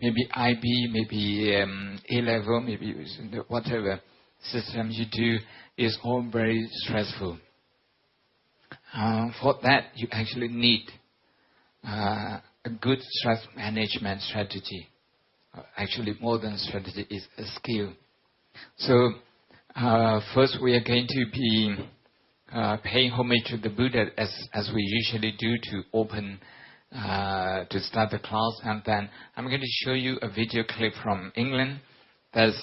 maybe IB, maybe A-level, maybe whatever system you do is all very stressful. For that, you actually need a good stress management strategy. Actually, more than strategy is a skill. So, first we are going to be paying homage to the Buddha as we usually do to open, to start the class, and then I'm going to show you a video clip from England. There's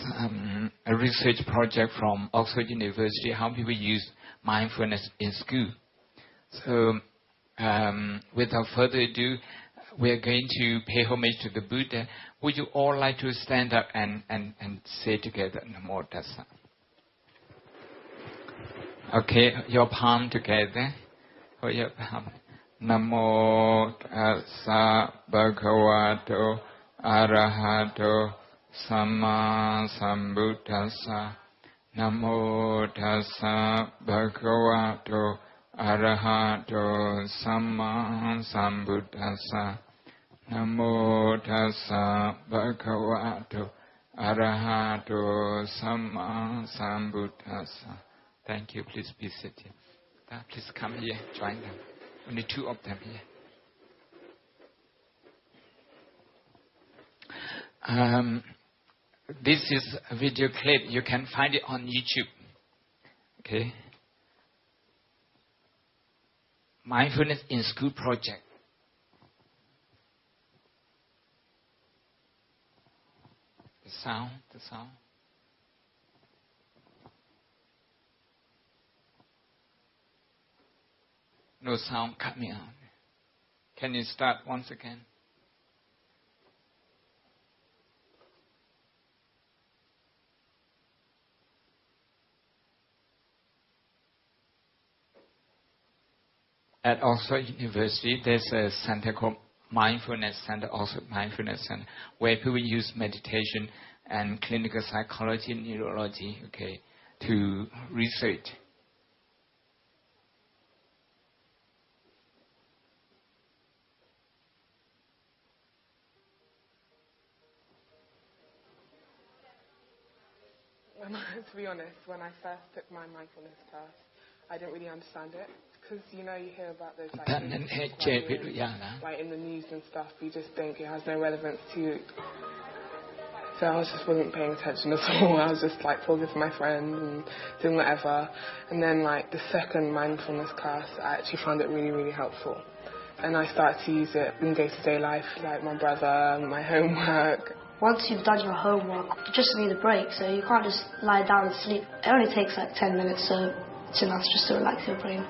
a research project from Oxford University, how people use mindfulness in school. So, without further ado, we're going to pay homage to the Buddha. Would you all like to stand up and say together, Namo Tassa? Okay, your palm together. Hold your palm. Namo Tassa Bhagavato Arahato Samma Sambuddhassa. Namo Tassa Bhagavato Arahato Samma Sambuddhassa. Namo Tassa Bhagavato Arahato Samma Sambuddhassa. Thank you. Please be seated. Please come here. Join them. Only two of them here. This is a video clip. You can find it on YouTube. Okay. Mindfulness in School project. The sound. No sound coming out. Can you start once again? At Oxford University, there's a center called Mindfulness Center, Oxford Mindfulness Center, where people use meditation and clinical psychology and neurology, okay, to research. To be honest, when I first took my mindfulness class, I didn't really understand it. Because, you know, you hear about those, like in the news and stuff, you just think it has no relevance to you. So I just wasn't paying attention at all. I was just, like, talking to my friends and doing whatever. And then, like, the second mindfulness class, I actually found it really, really helpful. And I started to use it in day-to-day life, like my brother, my homework. Once you've done your homework, you just need a break, so you can't just lie down and sleep. It only takes like 10 minutes, so it's enough just to relax your brain.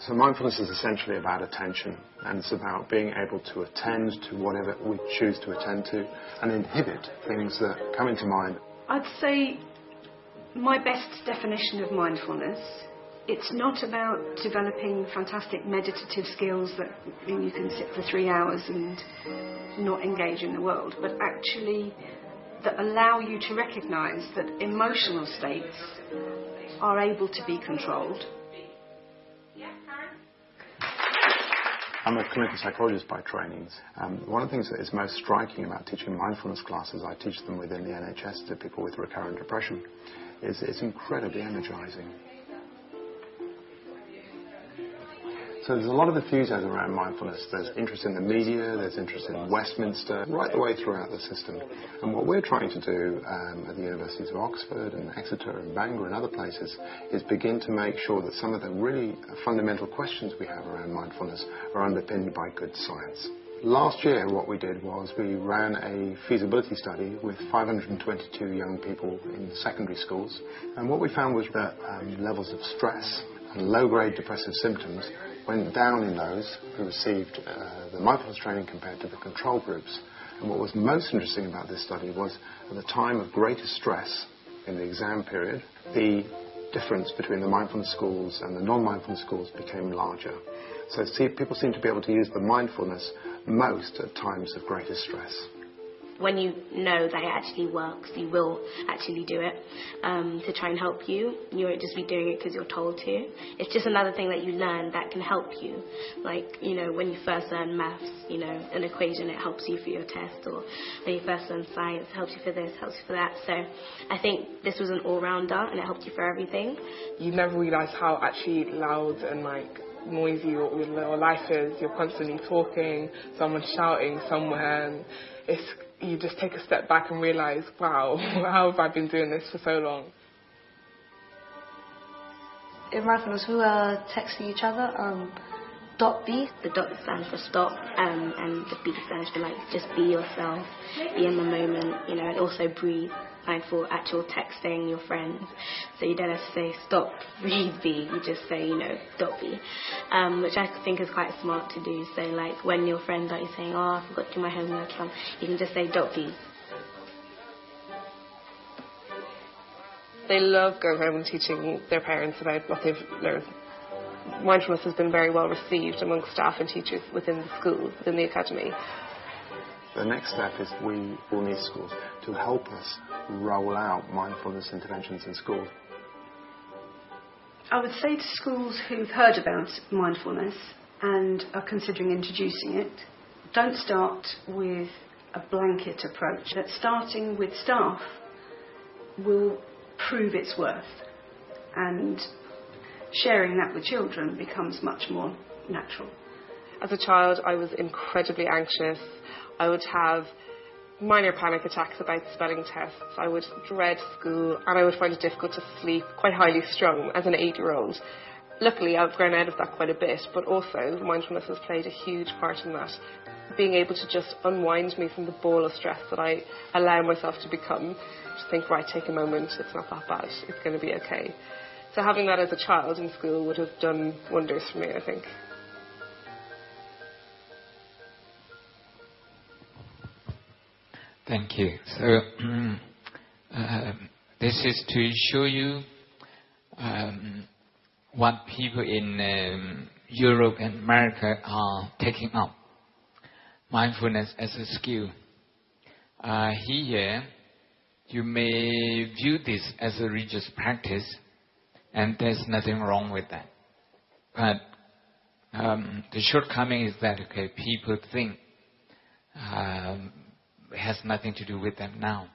So mindfulness is essentially about attention, and it's about being able to attend to whatever we choose to attend to and inhibit things that come into mind. I'd say my best definition of mindfulness, it's not about developing fantastic meditative skills that you can sit for 3 hours and not engage in the world, but actually that allow you to recognise that emotional states are able to be controlled. I'm a clinical psychologist by training. One of the things that is most striking about teaching mindfulness classes, I teach them within the NHS to people with recurrent depression, is it's incredibly energising. So there's a lot of enthusiasm around mindfulness. There's interest in the media, there's interest in Westminster, right the way throughout the system. And what we're trying to do at the Universities of Oxford and Exeter and Bangor and other places is begin to make sure that some of the really fundamental questions we have around mindfulness are underpinned by good science. Last year what we did was we ran a feasibility study with 522 young people in secondary schools, and what we found was that levels of stress and low-grade depressive symptoms went down in those who received the mindfulness training compared to the control groups. And what was most interesting about this study was at the time of greatest stress in the exam period, the difference between the mindfulness schools and the non-mindfulness schools became larger. So people seem to be able to use the mindfulness most at times of greatest stress. when you know that it actually works, you will actually do it to try and help you. You won't just be doing it because you're told to. It's just another thing that you learn that can help you. Like, you know, when you first learn maths, you know, an equation, it helps you for your test. Or when you first learn science, it helps you for this, helps you for that. So I think this was an all-rounder and it helped you for everything. You never realise how actually loud and like noisy your life is. You're constantly talking, someone's shouting somewhere, and you just take a step back and realise, wow, how have I been doing this for so long? In mindfulness, we were texting each other, .B. The dot stands for stop, and the B stands for like just be yourself, be in the moment, you know, and also breathe. For actual texting your friends, so you don't have to say stop, breathe, be. You just say, you know, .B, which I think is quite smart to do. So like when your friends are saying, oh, I forgot to do my homework, you can just say .B. They love going home and teaching their parents about what they've learned. Mindfulness has been very well received among staff and teachers within the school, within the academy. The next step is we will need schools to help us roll out mindfulness interventions in schools. I would say to schools who've heard about mindfulness and are considering introducing it, don't start with a blanket approach. That starting with staff will prove its worth, and sharing that with children becomes much more natural. As a child, I was incredibly anxious. I would have minor panic attacks about spelling tests. I would dread school, and I would find it difficult to sleep, quite highly strung as an 8-year-old. Luckily, I've grown out of that quite a bit, but also mindfulness has played a huge part in that. Being able to just unwind me from the ball of stress that I allow myself to become. Just think, right, take a moment, it's not that bad, it's going to be okay. So having that as a child in school would have done wonders for me, I think. Thank you. So this is to show you what people in Europe and America are taking up. Mindfulness as a skill. Here, you may view this as a religious practice, and there's nothing wrong with that. But the shortcoming is that, okay, people think it has nothing to do with them now.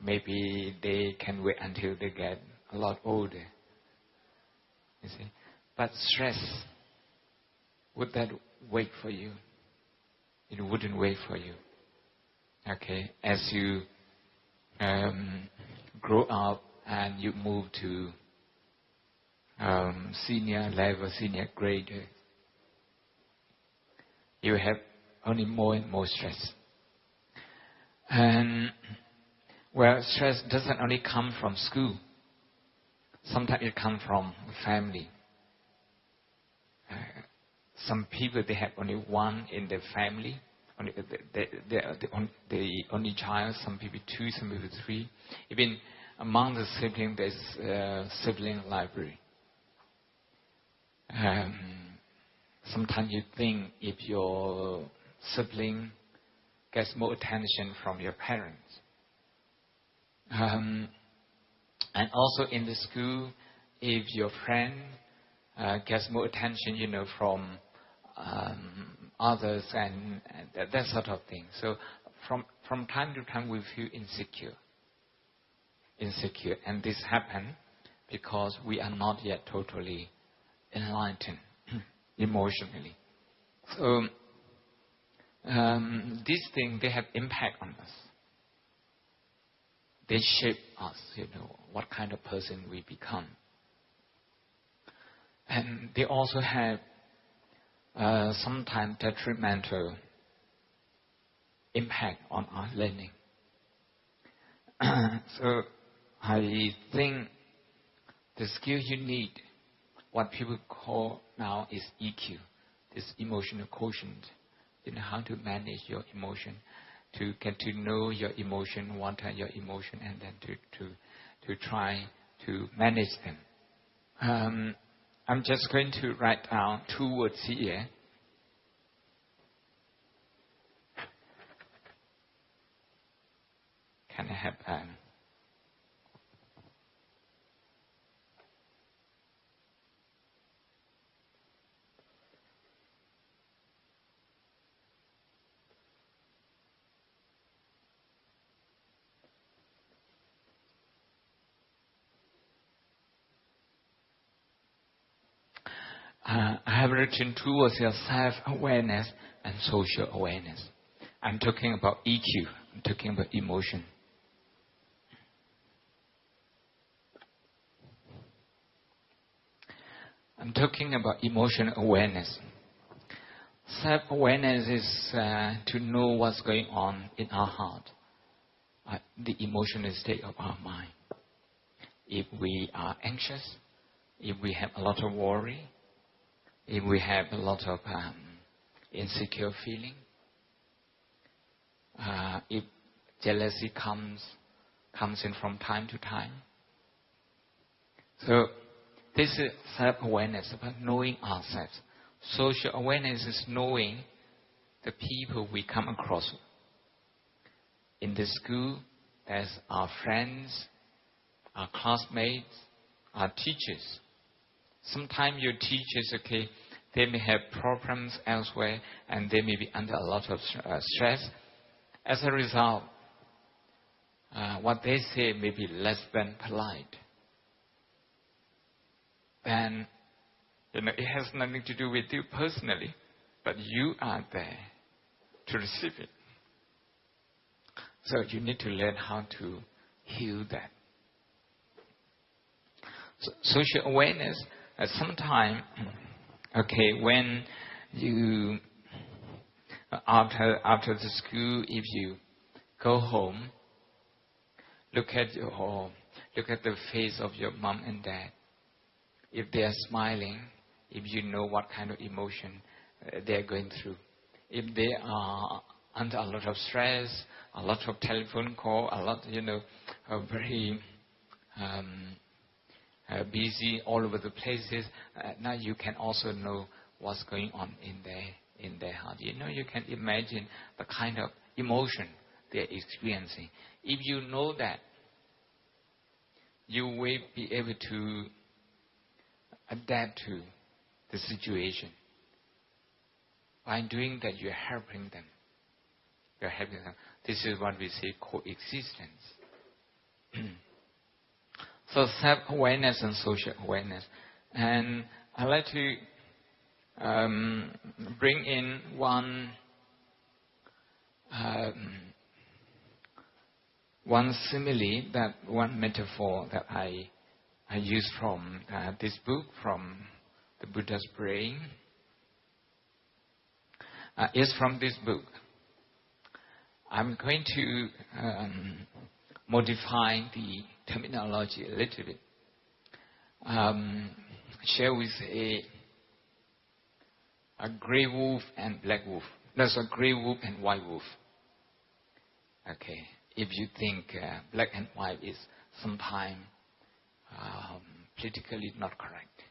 Maybe they can wait until they get a lot older. You see? But stress, would that wait for you? It wouldn't wait for you. Okay? As you grow up and you move to senior level, senior grade, you have only more and more stress. And, well, stress doesn't only come from school. Sometimes it comes from family. Some people, they have only one in their family. They are the only child. Some people 2, some people 3. Even among the siblings, there's a sibling library. Sometimes you think if your sibling gets more attention from your parents. And also in the school, if your friend gets more attention, you know, from others and that sort of thing. So from time to time we feel insecure. And this happens because we are not yet totally enlightened emotionally. So these things, they have impact on us. They shape us, you know, what kind of person we become. And they also have sometimes detrimental impact on our learning. So I think the skill you need, what people call now is EQ, this emotional quotient. You know how to manage your emotion, to get to know your emotion, what are your emotion, and then to try to manage them. I'm just going to write down 2 words here. have I have written towards your self-awareness and social awareness. I'm talking about EQ. I'm talking about emotion. I'm talking about emotional awareness. Self-awareness is to know what's going on in our heart, the emotional state of our mind. If we are anxious, if we have a lot of worry, if we have a lot of insecure feeling, if jealousy comes in from time to time. So this is self-awareness, about knowing ourselves. Social awareness is knowing the people we come across. In the school, there's our friends, our classmates, our teachers. Sometimes your teachers, they may have problems elsewhere and they may be under a lot of stress. As a result, what they say may be less than polite. Then, it has nothing to do with you personally, but you are there to receive it. So you need to learn how to heal that. So, social awareness, sometimes, when you, after the school, if you go home, look at the face of your mom and dad. If they are smiling, if you know what kind of emotion they are going through. If they are under a lot of stress, a lot of telephone call, a lot, very busy all over the places, now you can also know what's going on in their heart. You can imagine the kind of emotion they're experiencing. If you know that, you will be able to adapt to the situation. By doing that, you're helping them. This is what we say coexistence. So self-awareness and social awareness. And I'd like to bring in one simile, one metaphor that I use from this book, from the Buddha's Brain. Is from this book. I'm going to modify the terminology a little bit. Share with a grey wolf and black wolf. There's a grey wolf and white wolf. If you think black and white is sometimes politically not correct.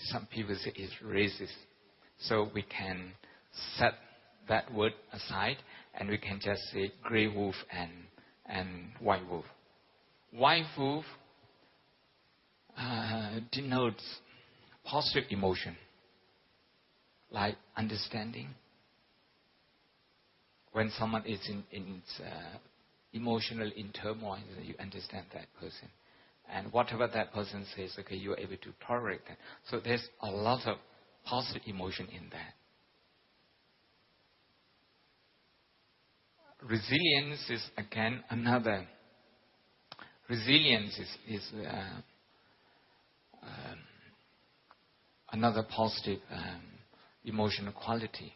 Some people say it's racist. So we can set that word aside and we can just say grey wolf and white wolf. White wolf denotes positive emotion, like understanding. When someone is in emotional in turmoil, you understand that person. And whatever that person says, you are able to tolerate that. So there's a lot of positive emotion in that. Resilience is again another. Resilience is another positive emotional quality.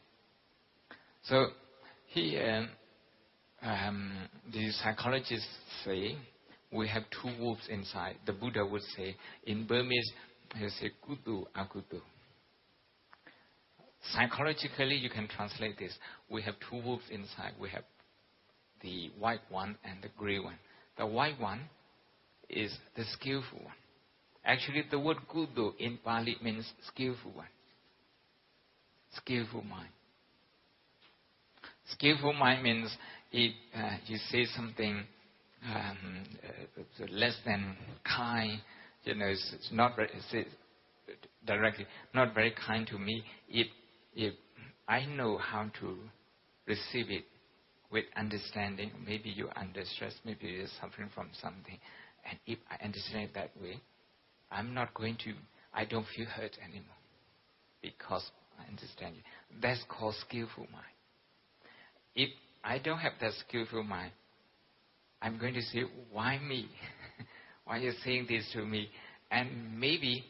So here, the psychologists say we have two wolves inside. The Buddha would say, in Burmese, he say kudu akudu. Psychologically, you can translate this. We have two wolves inside. We have the white one and the grey one. The white one is the skillful one. Actually, the word kudu in Pali means skillful one. Skillful mind. Skillful mind means if you say something less than kind, it's not very, directly, not very kind to me. If I know how to receive it with understanding, maybe you're under stress, maybe you're suffering from something, and if I understand it that way, I don't feel hurt anymore because I understand you. That's called skillful mind. If I don't have that skillful mind, I'm going to say, why me? Why are you saying this to me? And maybe,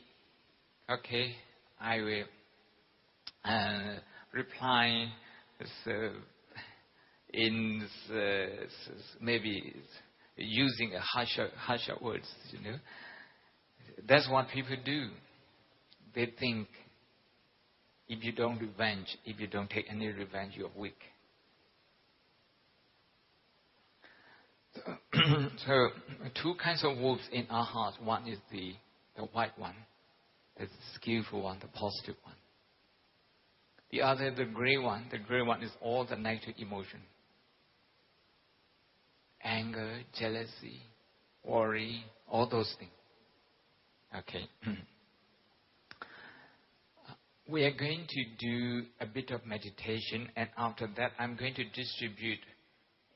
okay, I will reply in maybe using a harsher words, That's what people do. They think if you don't take any revenge, you're weak. So two kinds of wolves in our hearts. One is the white one, the skillful one, the positive one. The other, the gray one. The gray one is all the negative emotion. Anger, jealousy, worry, all those things. Okay. We are going to do a bit of meditation, and after that I'm going to distribute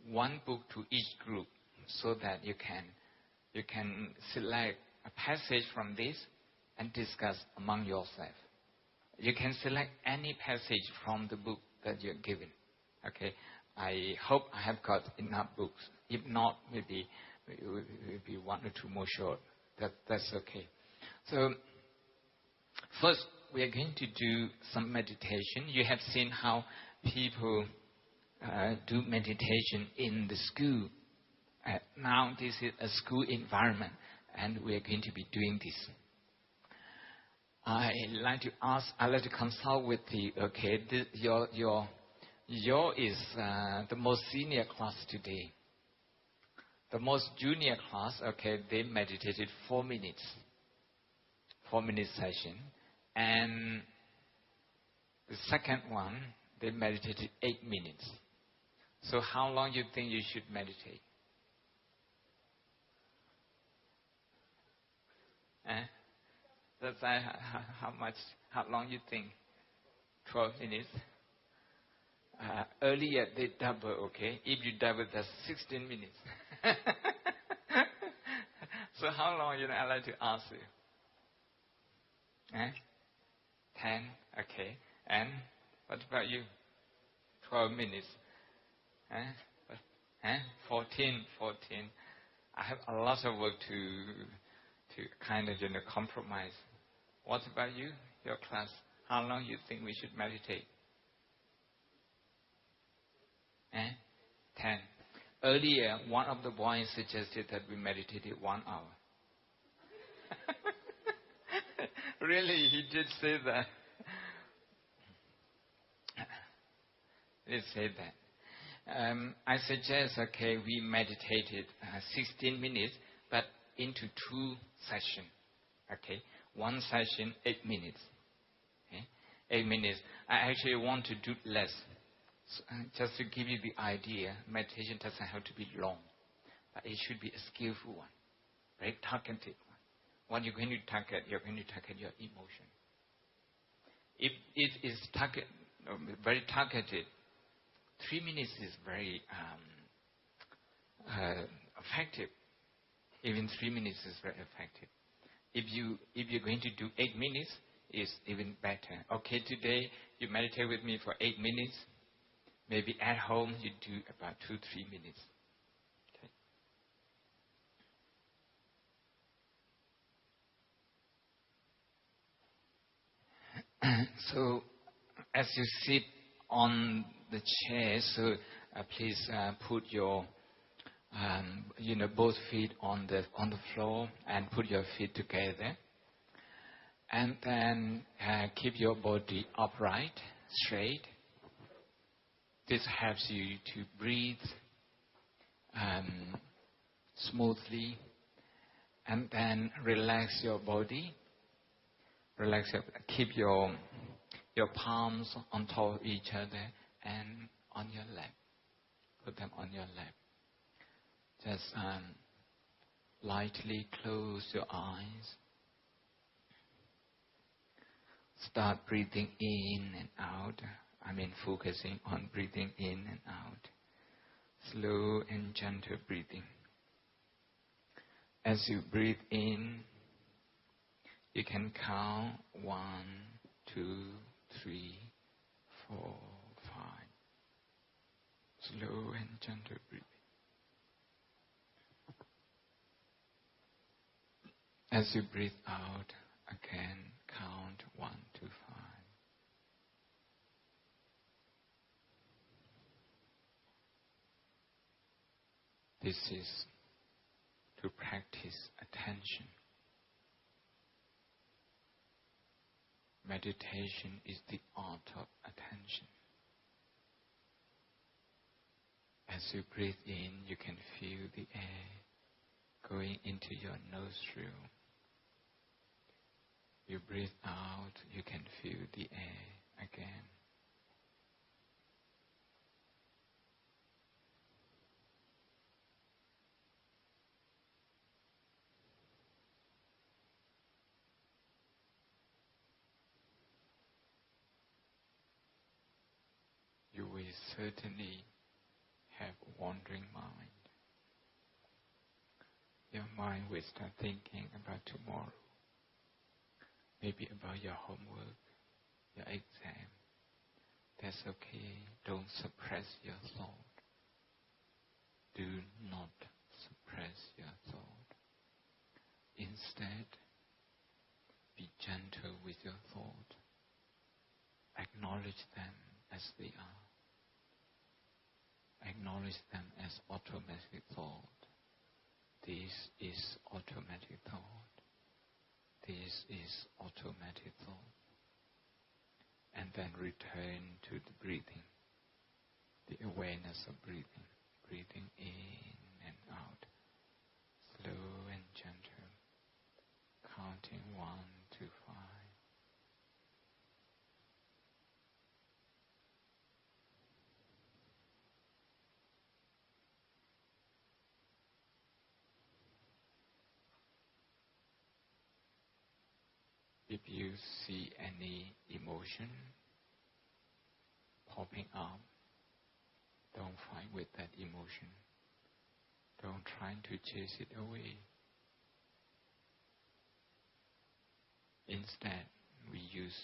one book to each group so that you can select a passage from this and discuss among yourself. You can select any passage from the book that you're given. Okay. I hope I have got enough books. If not, maybe one or two more short. That's okay. So first we are going to do some meditation. You have seen how people do meditation in the school. Now this is a school environment, and we are going to be doing this. I like to consult with you. Okay, your is the most senior class today. The most junior class, okay, they meditated 4 minutes. 4 minute session. And the second one, they meditated 8 minutes. So how long do you think you should meditate? That's how long you think? 12 minutes? Earlier they double, okay? If you double, that's 16 minutes. So how long, I'd like to ask you? 10, okay. And what about you? 12 minutes. 14. I have a lot of work to kind of, compromise. What about you, your class? How long you think we should meditate? 10. Earlier, one of the boys suggested that we meditated 1 hour. Really, he did say that. He did say that. I suggest, okay, we meditated 16 minutes, but into 2 sessions. Okay, 1 session, 8 minutes. Okay? 8 minutes. I actually want to do less. So, just to give you the idea, meditation doesn't have to be long, but it should be a skillful one, very targeted one. When you're going to target, you're going to target your emotion. If it is very targeted, 3 minutes is very effective. Even 3 minutes is very effective. If you're going to do 8 minutes, it's even better. Okay, today you meditate with me for 8 minutes. Maybe at home you do about 2-3 minutes. Okay. So, as you sit on the chair, so please put your both feet on the floor and put your feet together, and then keep your body upright, straight. This helps you to breathe smoothly, and then relax your body. Keep your palms on top of each other, and on your lap. Put them on your lap. Just lightly close your eyes. Start breathing in and out. Focusing on breathing in and out. Slow and gentle breathing. As you breathe in, you can count 1, 2, 3, 4, 5. Slow and gentle breathing. As you breathe out, again count 1 to 5. This is to practice attention. Meditation is the art of attention. As you breathe in, you can feel the air going into your nostril. You breathe out, you can feel the air again. You will certainly have a wandering mind. Your mind will start thinking about tomorrow, maybe about your homework, your exam. That's okay. Don't suppress your thought. Do not suppress your thought. Instead, be gentle with your thought. Acknowledge them as they are. Acknowledge them as automatic thought. This is automatic thought. This is automatic thought. And then return to the breathing. The awareness of breathing. Breathing in and out. Slow and gentle. Counting 1 to 5. If you see any emotion popping up, don't fight with that emotion. Don't try to chase it away. Instead, we use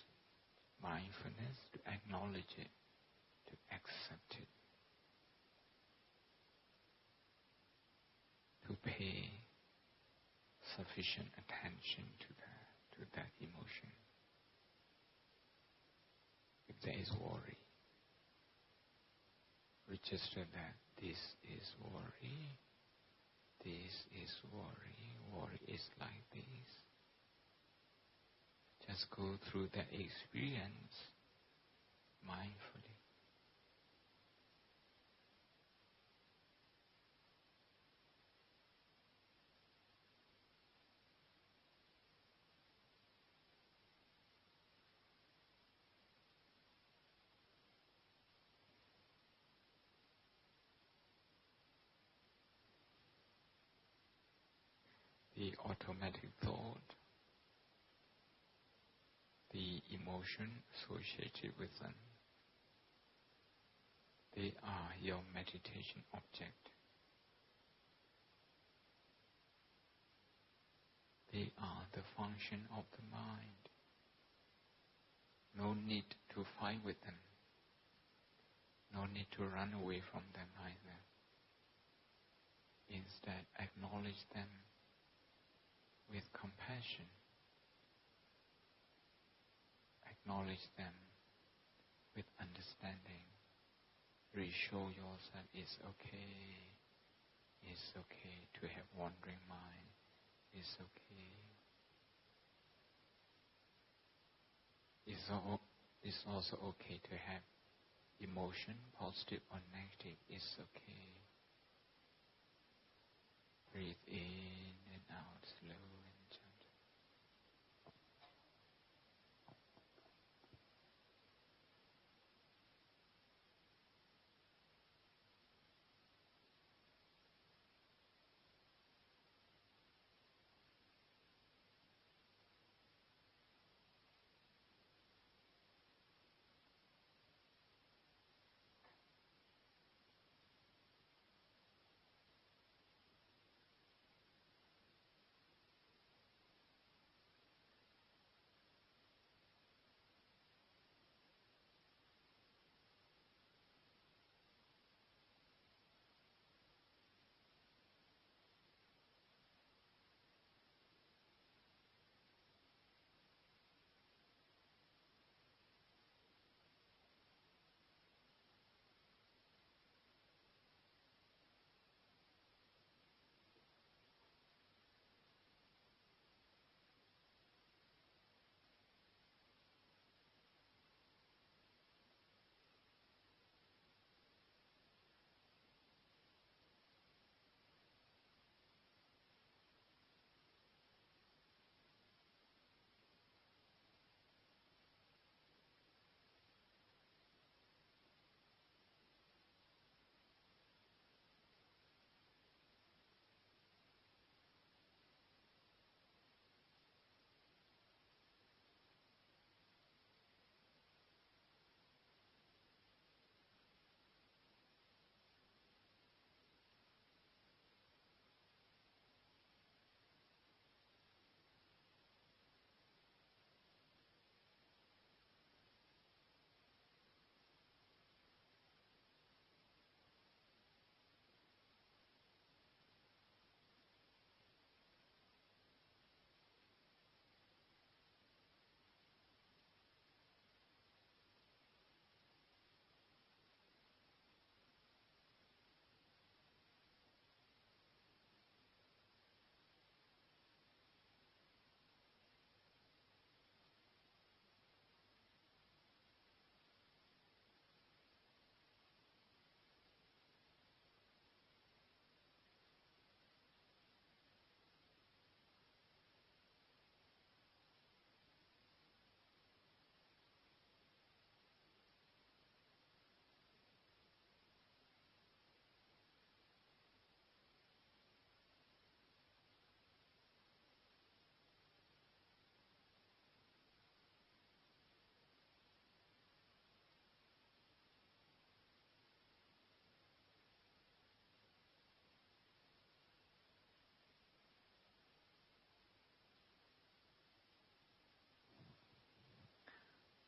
mindfulness to acknowledge it, to accept it, to pay sufficient attention to that emotion. If there is worry, register that this is worry, this is worry, worry is like this. Just go through that experience mindfully. The automatic thought, the emotion associated with them, they are your meditation object. They are the function of the mind. No need to fight with them. No need to run away from them either. Instead, acknowledge them with compassion. Acknowledge them with understanding. Reassure yourself it's okay. It's okay to have wandering mind. It's okay. It's also okay to have emotion, positive or negative. It's okay. Breathe in and out, slow and gentle.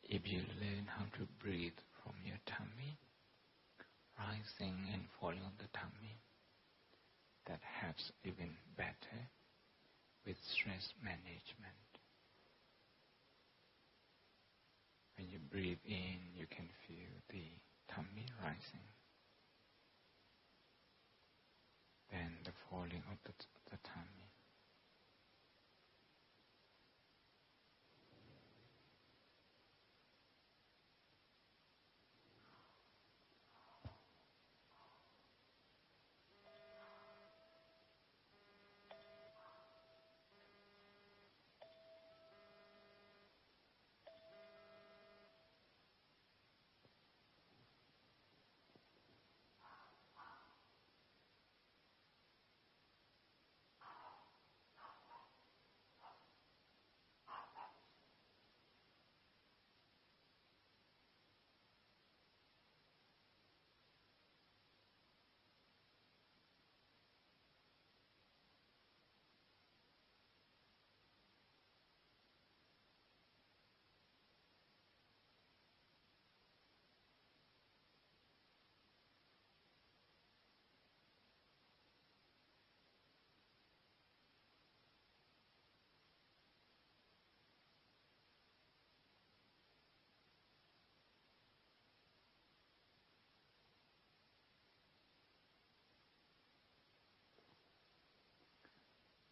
if you learn how to breathe from your tummy, rising and falling on the tummy, that helps even better with stress management. When you breathe in, you can feel the tummy rising. Then the falling of the tummy.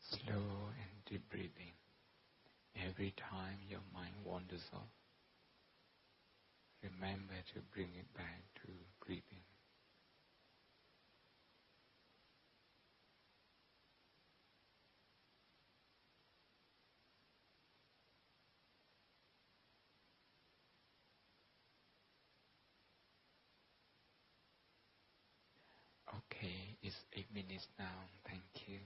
Slow and deep breathing. Every time your mind wanders off, remember to bring it back to breathing. Okay, it's 8 minutes now. Thank you.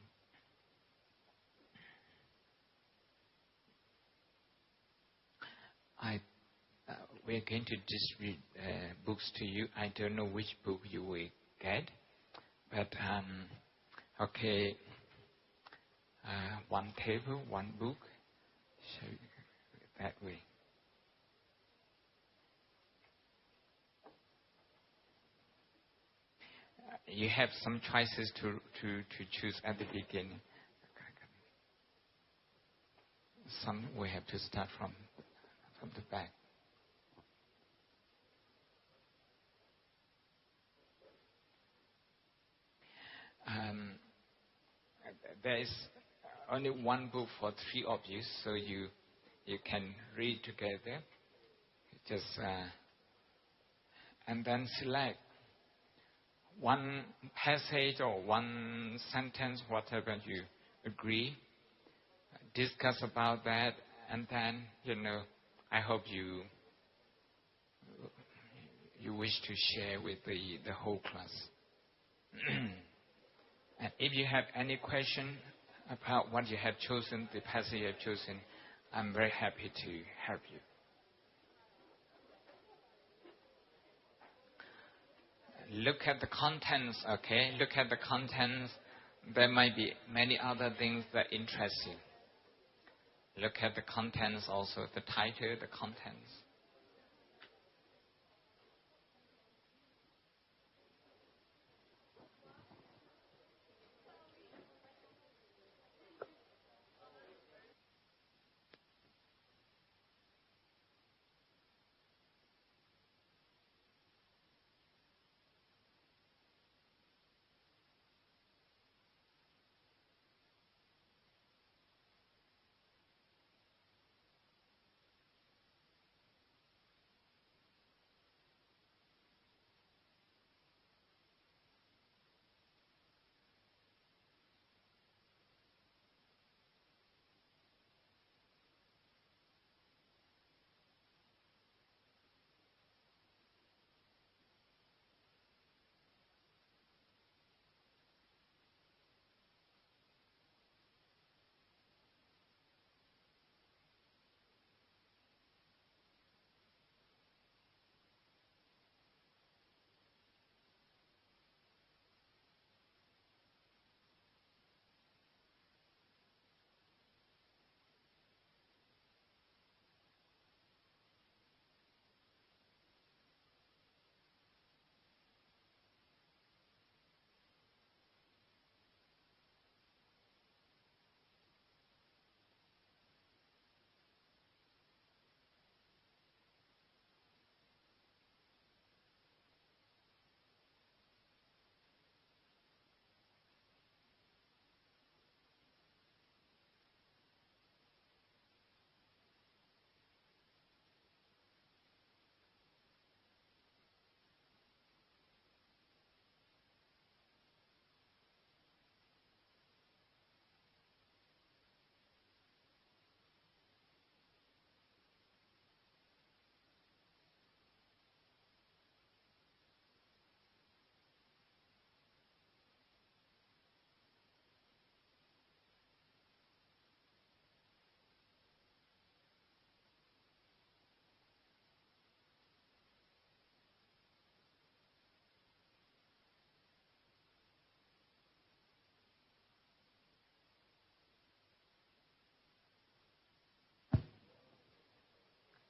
We're going to distribute books to you. I don't know which book you will get, but okay, one table, one book, so that way. You have some choices to choose at the beginning. Some we have to start from the back. There is only one book for 3 of you, so you can read together. Just and then select one passage or one sentence, whatever you agree. Discuss about that, and then I hope you wish to share with the whole class. And if you have any question about what you have chosen, the passage you have chosen, I'm very happy to help you. Look at the contents, okay? Look at the contents. There might be many other things that interest you. Look at the contents also, the title, the contents.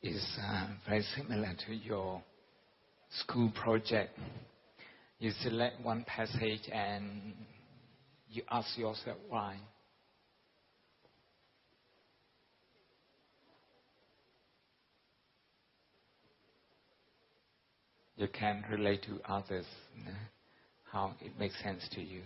is very similar to your school project. You select one passage and you ask yourself why. You can relate to others, how it makes sense to you.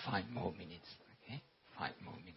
5 more minutes. Okay, 5 more minutes.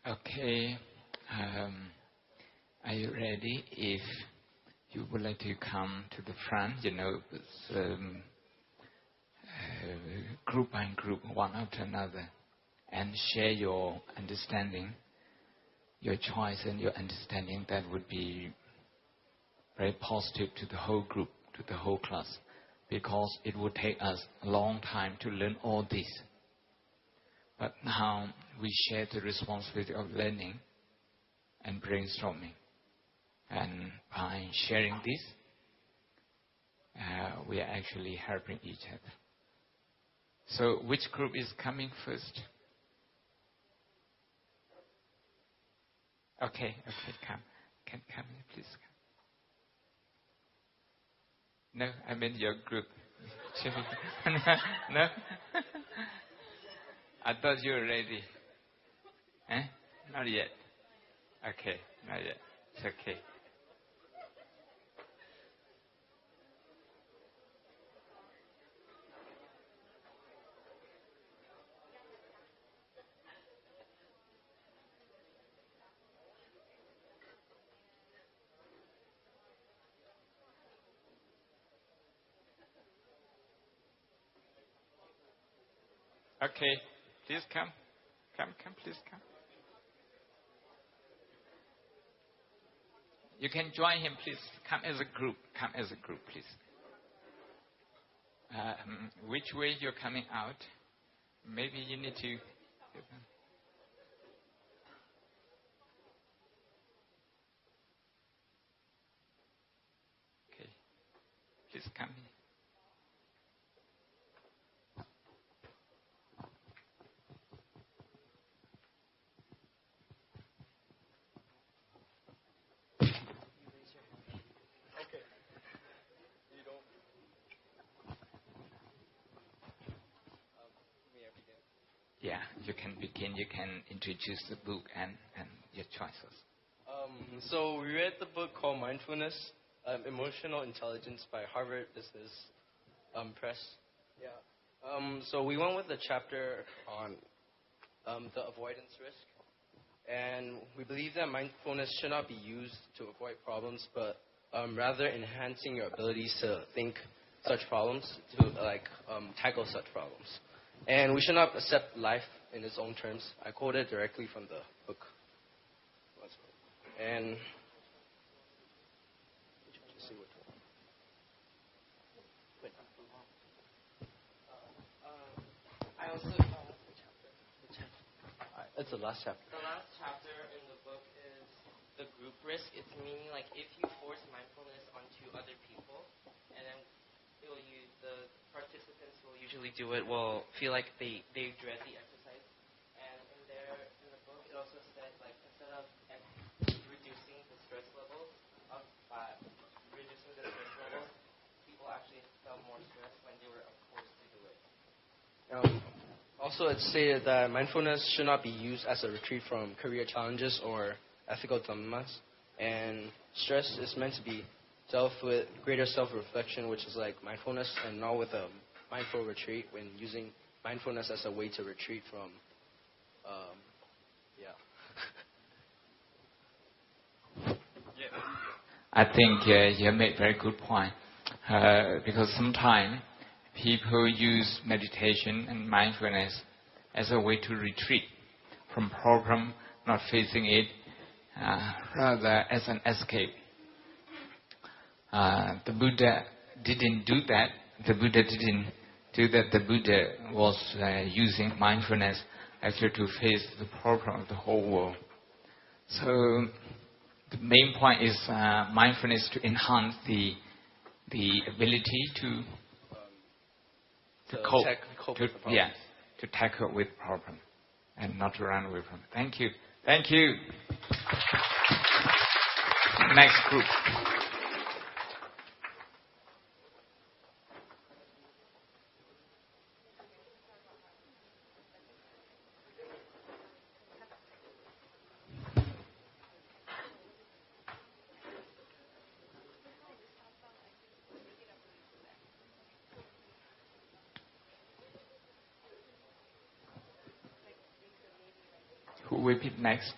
Okay, are you ready? If you would like to come to the front, group by group, one after another, and share your understanding, your choice and your understanding, that would be very positive to the whole group, to the whole class, because it would take us a long time to learn all this. But now we share the responsibility of learning and brainstorming. And by sharing this, we are actually helping each other. So which group is coming first? Okay, come. Can come, please come. No, I meant your group. No? I thought you were ready. Eh? Not yet. Okay, not yet. It's okay. Okay, please come. Come, please come. You can join him, please. Come as a group, please. Which way you're coming out? Maybe you need to... Okay, please come here. Yeah, you can begin. You can introduce the book and your choices. So we read the book called Mindfulness, Emotional Intelligence by Harvard Business Press. Yeah. So we went with the chapter on the avoidance risk. And we believe that mindfulness should not be used to avoid problems, but rather enhancing your abilities to think such problems, to tackle such problems. And we should not accept life in its own terms. I quoted directly from the book. And I also it's the last chapter. The last chapter in the book is the group risk. It's meaning like if you force mindfulness onto other people, and then the participants will usually do it, will feel like they dread the exercise. And in the book, it also said like instead of reducing the stress levels, people actually felt more stress when they were forced to do it. Also, it's stated that mindfulness should not be used as a retreat from career challenges or ethical dilemmas. And stress is meant to be dealt with greater self-reflection, which is like mindfulness, and not with a mindful retreat when using mindfulness as a way to retreat from, I think you have made a very good point. Because sometimes people use meditation and mindfulness as a way to retreat from problem, not facing it, rather as an escape. The Buddha didn't do that. The Buddha was using mindfulness actually to face the problem of the whole world. So the main point is mindfulness to enhance the ability to cope with the problem. To tackle with problem and not to run away from it. Thank you. Next group. Who will be next?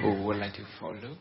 Who would like to follow?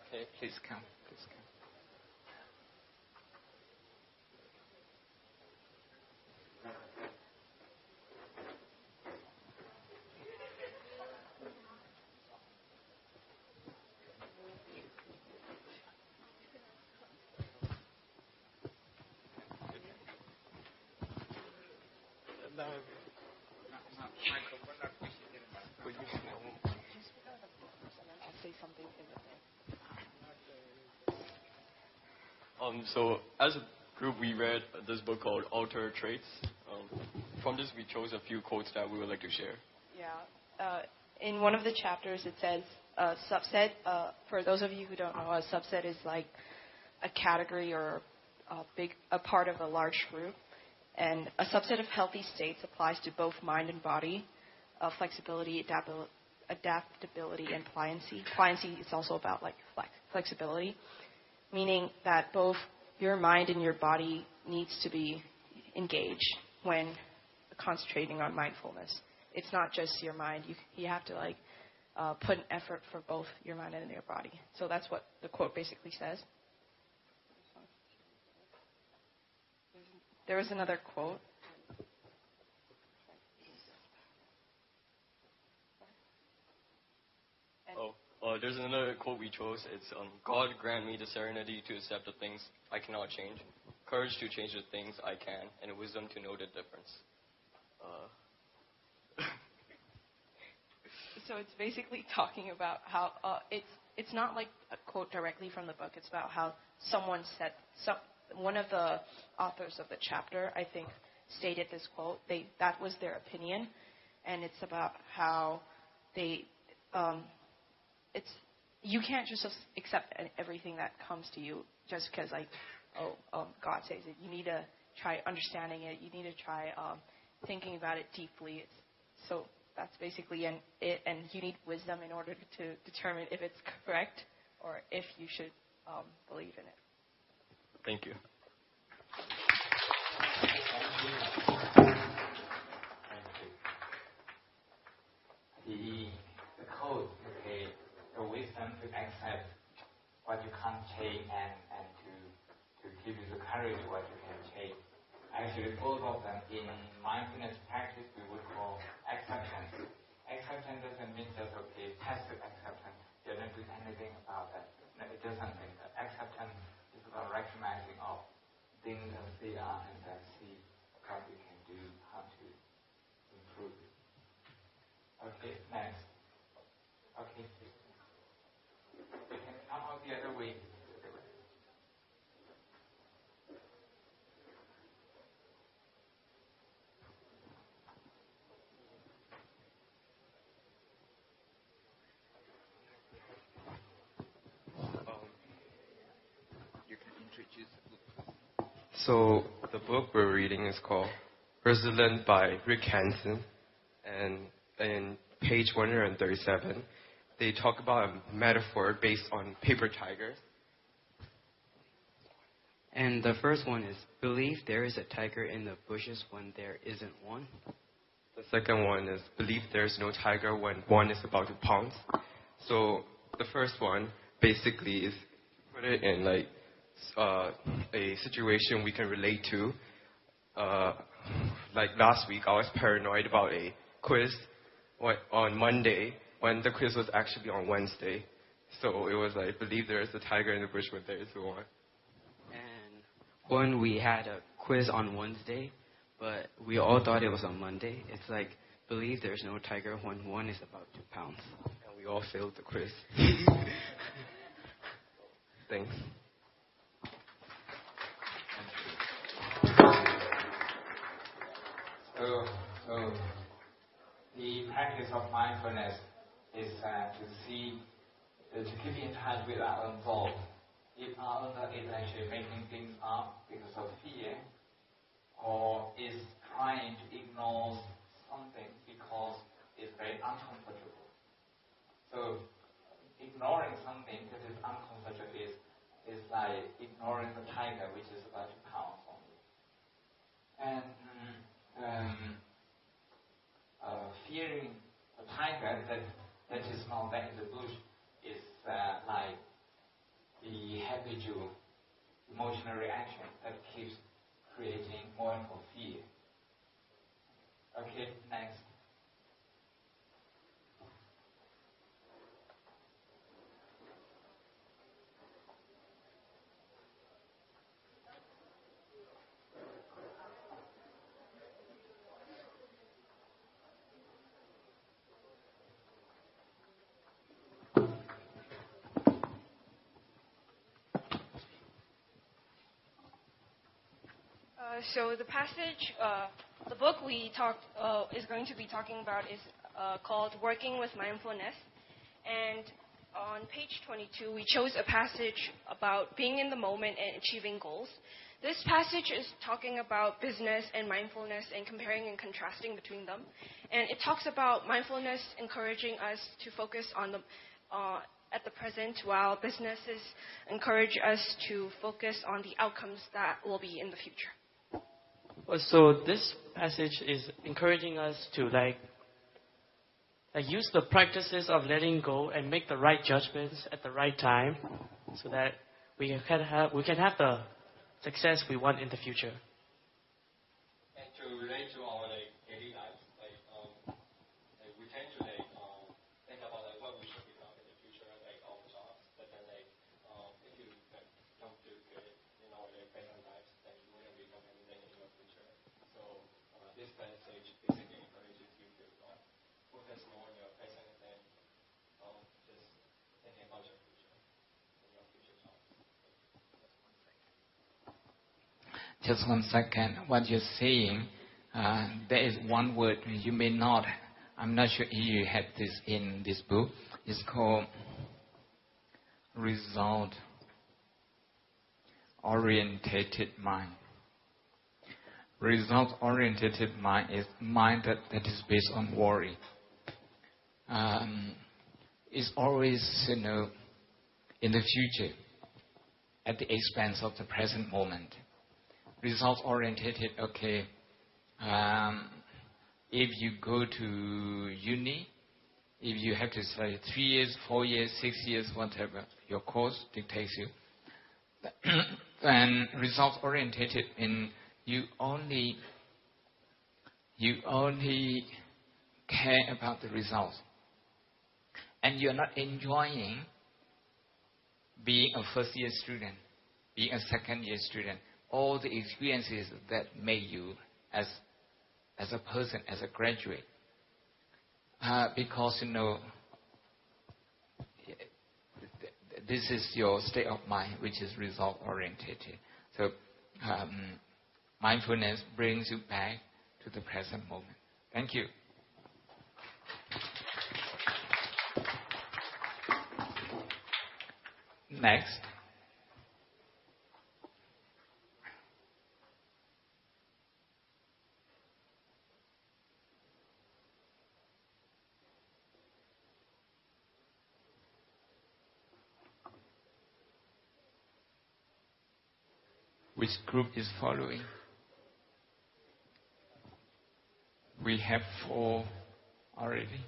Okay, please come. Please come. So as a group, we read this book called Alter Traits. From this, we chose a few quotes that we would like to share. Yeah. In one of the chapters, it says subset. For those of you who don't know, a subset is like a category or a part of a large group. And a subset of healthy states applies to both mind and body, flexibility, adaptability, and pliancy. Pliancy is also about like flexibility, meaning that both your mind and your body needs to be engaged when concentrating on mindfulness. It's not just your mind. You have to like put an effort for both your mind and your body. So that's what the quote basically says. There was another quote. There's another quote we chose. It's, God grant me the serenity to accept the things I cannot change, courage to change the things I can, and wisdom to know the difference. So it's basically talking about how it's not like a quote directly from the book. It's about how someone said, one of the authors of the chapter, I think, stated this quote. That was their opinion, and it's about how you can't just accept everything that comes to you just because God says it. You need to try understanding it. You need to try thinking about it deeply. So that's basically it, and you need wisdom in order to determine if it's correct or if you should believe in it. Thank you. The code, okay, the wisdom to accept what you can't change and to give you the courage what you can change. Actually, both of them in mindfulness practice we would call acceptance. Acceptance doesn't mean just okay, passive acceptance. You don't do anything about that. No, it doesn't mean that. Acceptance is about recognizing of things as they are and then see what we can do, how to improve it. Okay, next. Okay, you can come out the other way. You can introduce the book. So the book we're reading is called Resilient by Rick Hansen, and in page 137, they talk about a metaphor based on paper tigers. And the first one is, believe there is a tiger in the bushes when there isn't one. The second one is, believe there's no tiger when one is about to pounce. So the first one basically is put it in like a situation we can relate to. Like last week, I was paranoid about a quiz on Monday when the quiz was actually on Wednesday. So it was like, believe there is a tiger in the bush when there is one. And when we had a quiz on Wednesday, but we all thought it was on Monday, it's like, believe there's no tiger when one is about to pounce. And we all failed the quiz. Thanks. So the practice of mindfulness is to keep in touch with our own thought. If our own thought is actually making things up because of fear, or is trying to ignore something because it's very uncomfortable. So ignoring something that is uncomfortable is like ignoring the tiger which is about to pounce on you. And fearing a tiger that is not there in the bush is like the habitual emotional reaction that keeps creating more and more fear. Okay, next. So the passage, the book we is going to be talking about is called Working with Mindfulness. And on page 22, we chose a passage about being in the moment and achieving goals. This passage is talking about business and mindfulness and comparing and contrasting between them. And it talks about mindfulness encouraging us to focus on the at the present, while businesses encourage us to focus on the outcomes that will be in the future. So this passage is encouraging us to use the practices of letting go and make the right judgments at the right time, so that we can have the success we want in the future. And to relate to our daily lives, we tend to think about what we should become in the future, our jobs. But then if you don't do good in our present lives, then you wouldn't become anything in your future. So this passage basically encourages you to focus more on your present than just thinking about your future and your future jobs. Just 1 second. What you're saying, there is one word you may not, I'm not sure if you have this in this book. It's called result-orientated mind. Result-orientated mind is mind that is based on worry. It's always, in the future, at the expense of the present moment. Result-orientated, okay. If you go to uni, if you have to study 3 years, 4 years, 6 years, whatever your course dictates you, then result-orientated in you only care about the results, and you're not enjoying being a first-year student, being a second-year student, all the experiences that made you as a person, as a graduate. Because, this is your state of mind, which is result-orientated. So, mindfulness brings you back to the present moment. Thank you. Next. Which group is following? We have 4 already.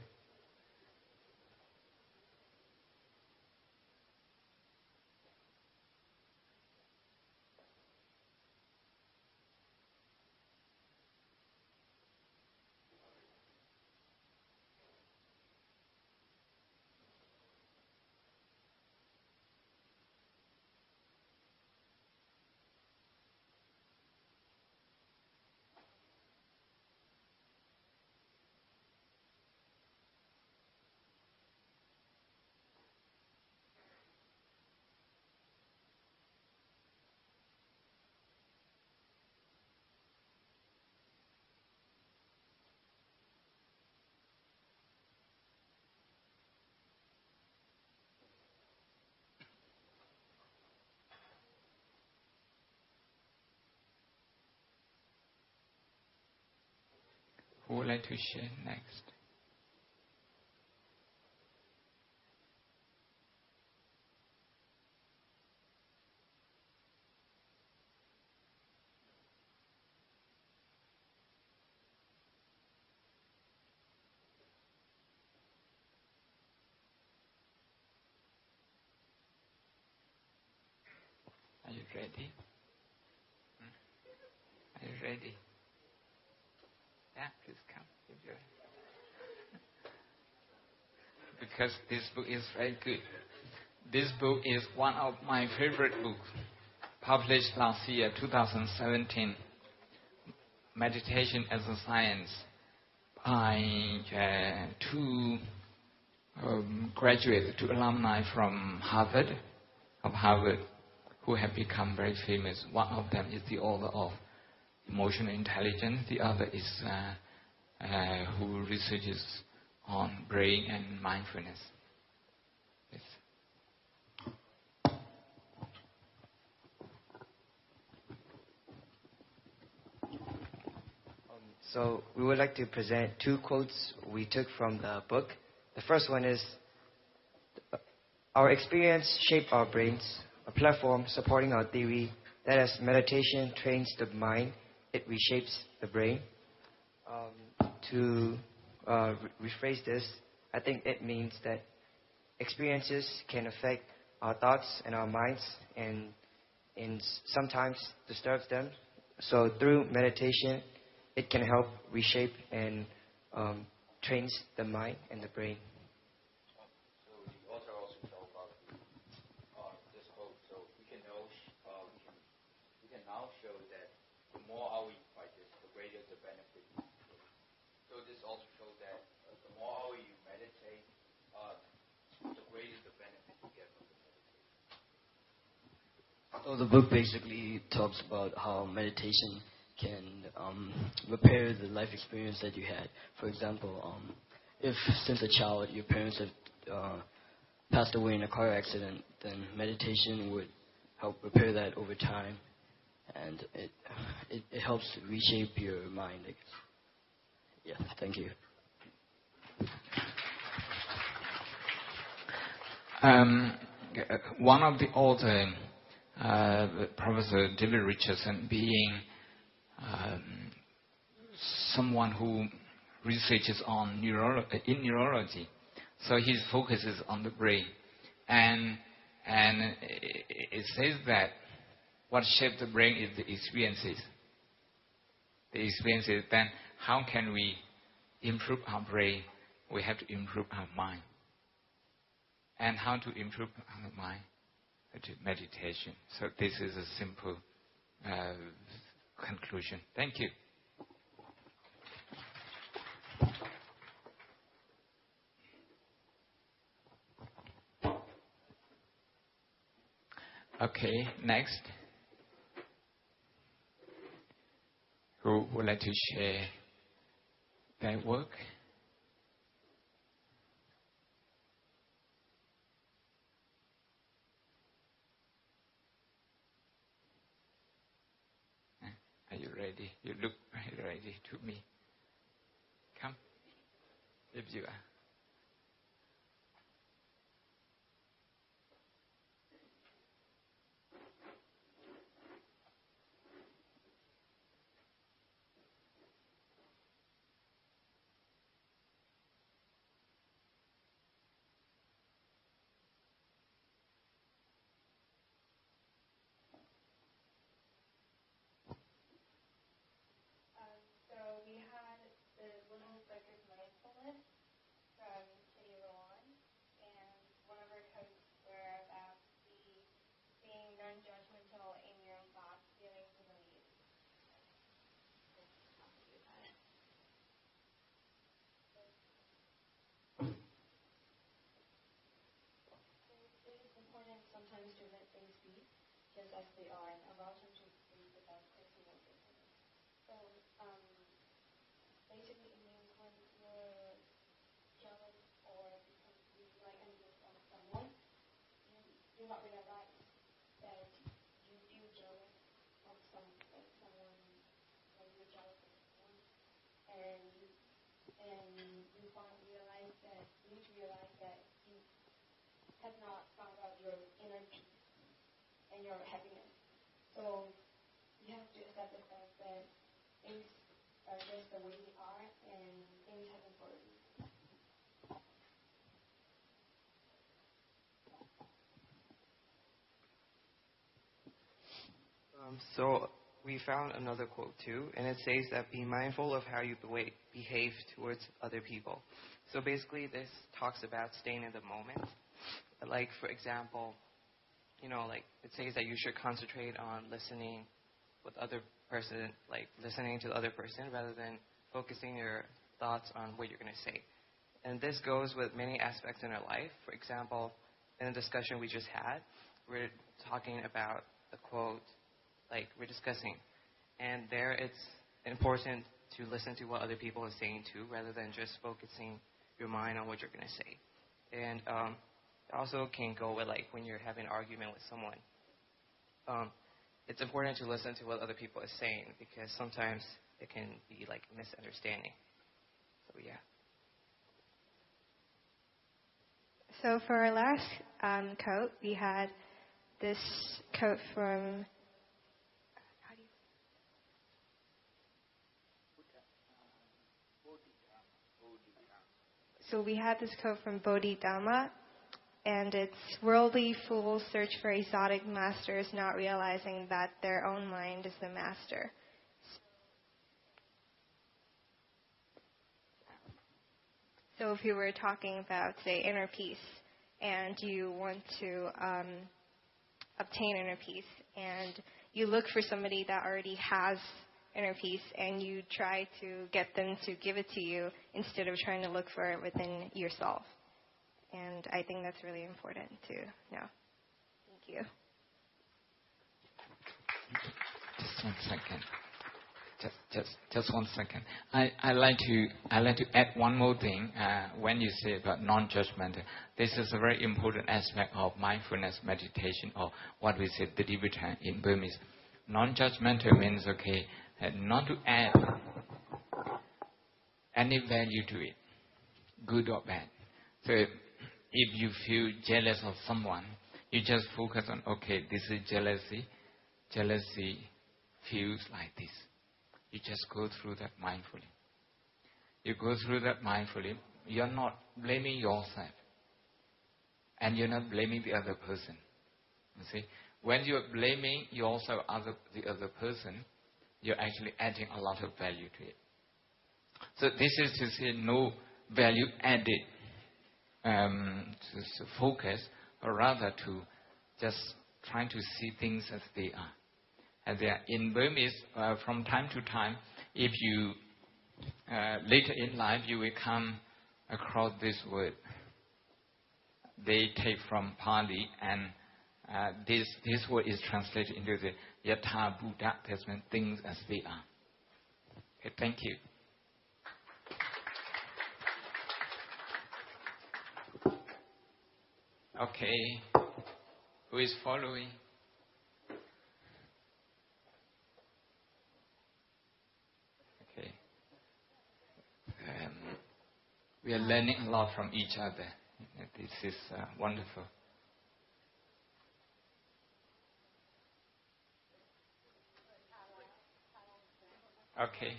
Who would like to share next? ready? Are you ready? Yeah, please come. Because this book is very good. This book is one of my favorite books, published last year, 2017, Meditation as a Science, by two graduates, two alumni from Harvard, who have become very famous. One of them is the author of Emotional Intelligence. The other is who researches on brain and mindfulness. Yes. So we would like to present two quotes we took from the book. The first one is, our experience shapes our brains, a platform supporting our theory that as meditation trains the mind, it reshapes the brain. To rephrase this, I think it means that experiences can affect our thoughts and our minds and sometimes disturbs them. So through meditation, it can help reshape and trains the mind and the brain. So the author also told about this quote. So we can now show that the more hours you practice, the greater the benefit. So this also shows that the more hours you meditate, the greater the benefit you get from the meditation. So the book basically talks about how meditation can repair the life experience that you had. For example, if since a child your parents have passed away in a car accident, then meditation would help repair that over time, and it helps reshape your mind, I guess. Yeah, thank you. One of the authors, Professor David Richardson, being someone who researches on neurology, so his focus is on the brain, and it says that what shapes the brain is the experiences. Then how can we improve our brain? We have to improve our mind. And how to improve our mind? To meditation. So this is a simple conclusion. Thank you. Okay, next. Who would like to share their work? Are you ready? You look very ready to me. Come, if you are. Sometimes to let things be just as they are and allow them to be without criticism. So basically it means when you're jealous or because you like envy of someone, you do not realize that you feel jealous of someone when you're jealous of someone, and you need to realize that you have not found out your inner peace and your happiness. So you have to accept the fact that things are just the way they are and things happen for a reason. So we found another quote too, and it says that be mindful of how you behave towards other people. So basically this talks about staying in the moment. Like, for example, like it says that you should concentrate on listening with other person, like listening to the other person rather than focusing your thoughts on what you're going to say. And this goes with many aspects in our life. For example, in the discussion we just had, we're talking about the quote, like we're discussing. And there it's important to listen to what other people are saying too, rather than just focusing your mind on what you're going to say. And it also can go with like when you're having an argument with someone. It's important to listen to what other people are saying because sometimes it can be like a misunderstanding. So yeah. So for our last quote, we had this quote from Dhamma, and it's worldly fools search for exotic masters, not realizing that their own mind is the master. So if you were talking about, say, inner peace, and you want to obtain inner peace, and you look for somebody that already has inner peace, and you try to get them to give it to you instead of trying to look for it within yourself. And I think that's really important to know. Thank you. Just 1 second. Just 1 second. I like to add one more thing. When you say about non-judgmental, this is a very important aspect of mindfulness meditation, or what we say the DPhil in Burmese. Non-judgmental means not to add any value to it, good or bad. So if you feel jealous of someone, you just focus on this is jealousy. Jealousy feels like this. You just go through that mindfully. You go through that mindfully. You're not blaming yourself. And you're not blaming the other person. You see? When you're blaming yourself, the other person, you're actually adding a lot of value to it. So this is to say no value added to focus, or rather to just trying to see things as they are. And they are in Burmese, from time to time, if you later in life you will come across this word. They take from Pali, and this word is translated into the Yatha Buddha. That means things as they are. Okay, thank you. Okay, who is following? Okay. We are learning a lot from each other. This is wonderful. Okay.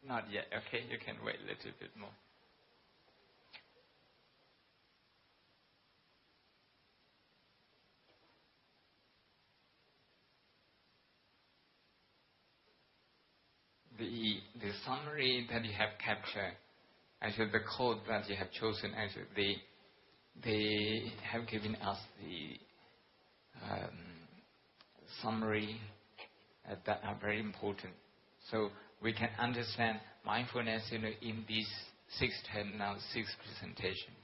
Not yet. Okay, you can wait a little bit more. The summary that you have captured, actually the code that you have chosen, actually they have given us the summary that are very important. So we can understand mindfulness in these 6 presentations.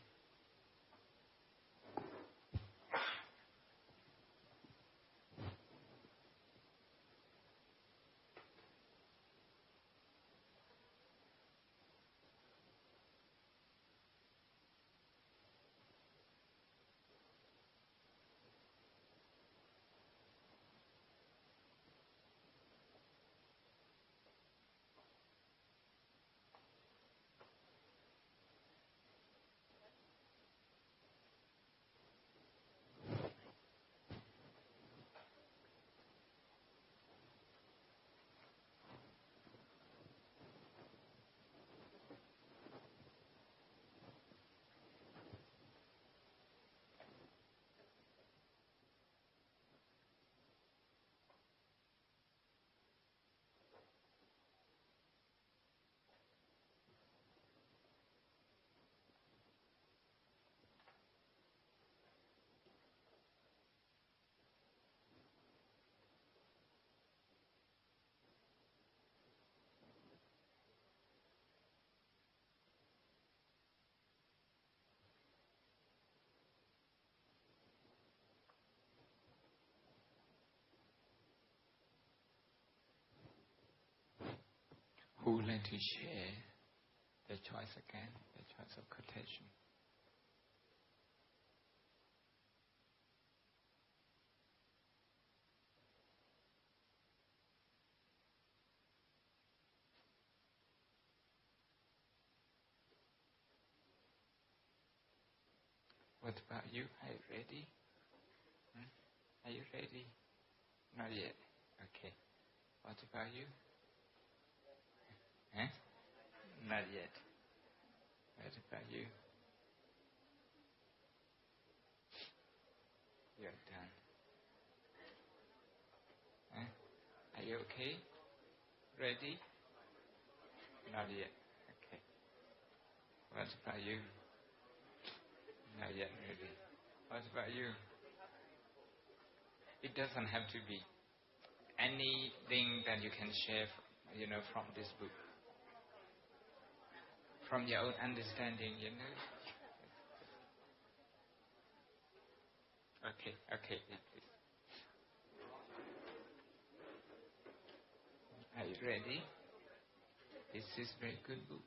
Who would like to share the choice again, the choice of quotation? What about you? Are you ready? Are you ready? Not yet. Okay. What about you? Not yet. What about you? You're done. Are you okay? Ready? Not yet. Okay. What about you? Not yet ready. What about you? It doesn't have to be anything that you can share, from this book. From your own understanding, Okay, please. Are you ready? This is a very good book.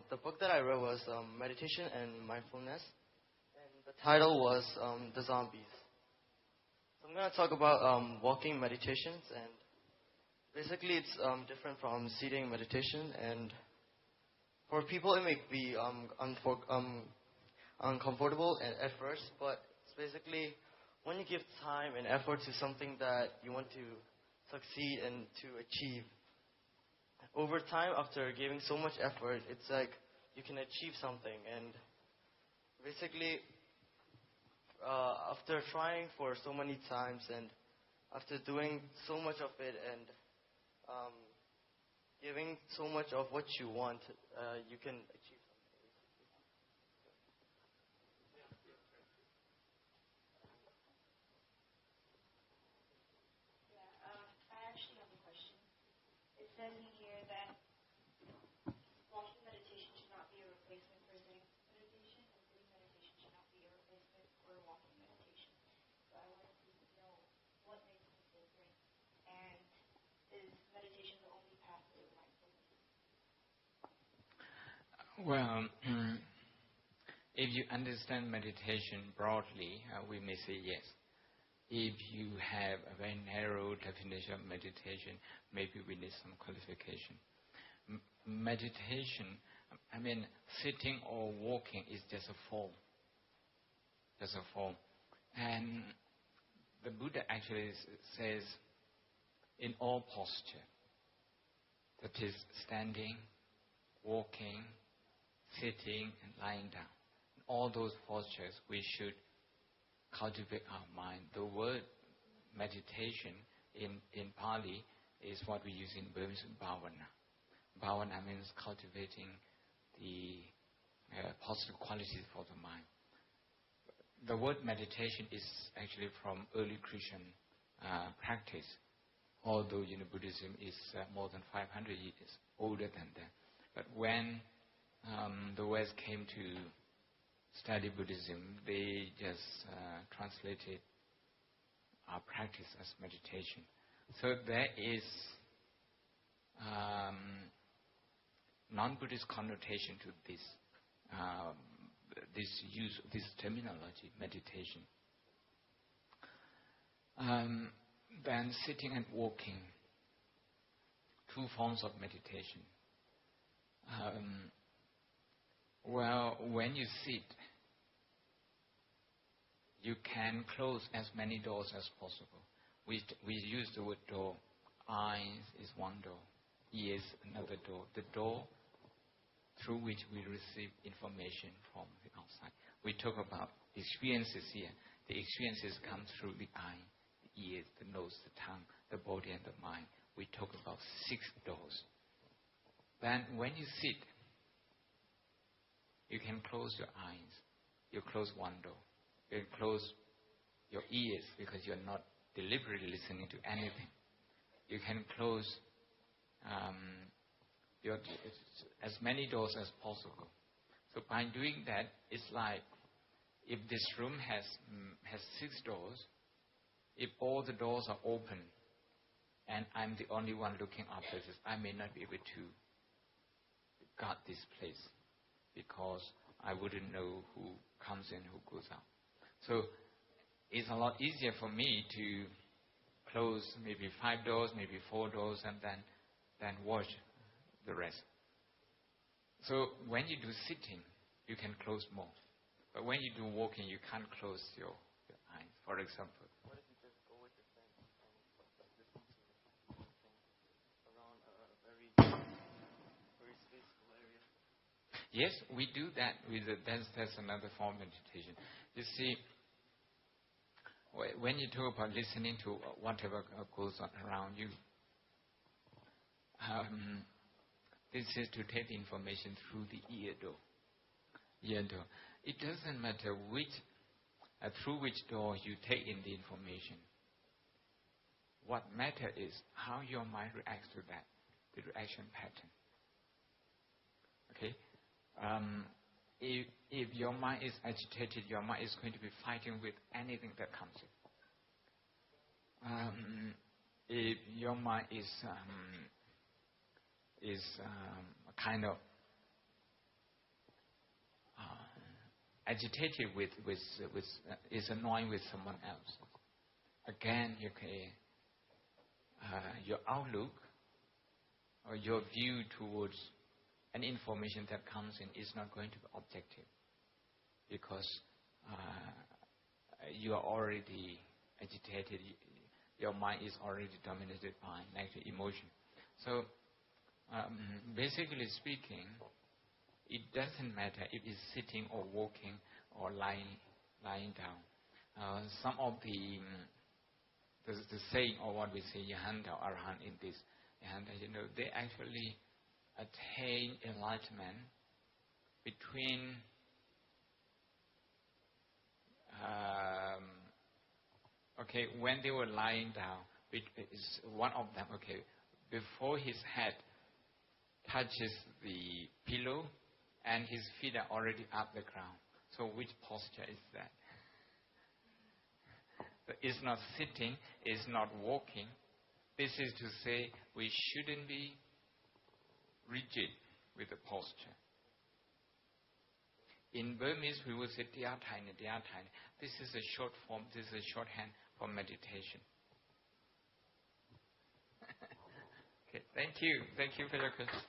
The book that I read was Meditation and Mindfulness, and the title was The Zombies. So I'm going to talk about walking meditations, and basically it's different from seating meditation, and for people it may be uncomfortable at first, but it's basically when you give time and effort to something that you want to succeed and to achieve, over time, after giving so much effort, it's like you can achieve something. And basically, after trying for so many times and after doing so much of it and giving so much of what you want, you can achieve something. I actually have a question. It says in here that walking meditation should not be a replacement for sitting meditation, and sitting meditation should not be a replacement for walking meditation. So I wanted to know what makes them different, and is meditation the only path to mindfulness? Well, if you understand meditation broadly, we may say yes. If you have a very narrow definition of meditation, maybe we need some qualification. Meditation, sitting or walking is just a form. Just a form. And the Buddha actually says, in all posture, that is standing, walking, sitting, and lying down. In all those postures, we should cultivate our mind. The word meditation in Pali is what we use in Burmese, bhavana. Bhavana means cultivating the positive qualities for the mind. The word meditation is actually from early Christian practice, although Buddhism is more than 500 years older than that. But when the West came to study Buddhism, they just translated our practice as meditation. So there is non-Buddhist connotation to this use of this terminology, meditation. Then sitting and walking, two forms of meditation. Well, when you sit, you can close as many doors as possible. We use the word door. Eyes is one door. Ears another door. The door through which we receive information from the outside. We talk about experiences here. The experiences come through the eye, the ears, the nose, the tongue, the body, and the mind. We talk about 6 doors. Then when you sit, You can close your eyes. You close one door. You close your ears because you're not deliberately listening to anything. You can close as many doors as possible. So by doing that, it's like if this room has 6 doors, if all the doors are open and I'm the only one looking after this, I may not be able to guard this place because I wouldn't know who comes in, who goes out. So it's a lot easier for me to close maybe 5 doors, maybe 4 doors, and then watch the rest. So when you do sitting, you can close more. But when you do walking, you can't close your eyes, for example. What if you just go with your friends and listen to around a very spaceful area? Yes, we do that. That's another form of meditation. You see, when you talk about listening to whatever goes on around you, this is to take the information through the ear door. It doesn't matter through which door you take in the information. What matters is how your mind reacts to that, the reaction pattern. Okay? If your mind is agitated, your mind is going to be fighting with anything that comes in. If your mind is kind of agitated is annoying with someone else, again, your outlook or your view towards an information that comes in is not going to be objective because you are already agitated. Your mind is already dominated by negative emotion. So, basically speaking, it doesn't matter if it's sitting or walking or lying down. Some of the saying or what we say, Yahanda or Arhan in this, they actually attain enlightenment between when they were lying down, one of them, before his head touches the pillow and his feet are already up the ground. So which posture is that? So it's not sitting, it's not walking. This is to say we shouldn't be rigid with the posture. In Burmese, we would say Tia Thaini, Tia Thaini. This is a short form, this is a shorthand for meditation. Okay, thank you. Thank you for your question.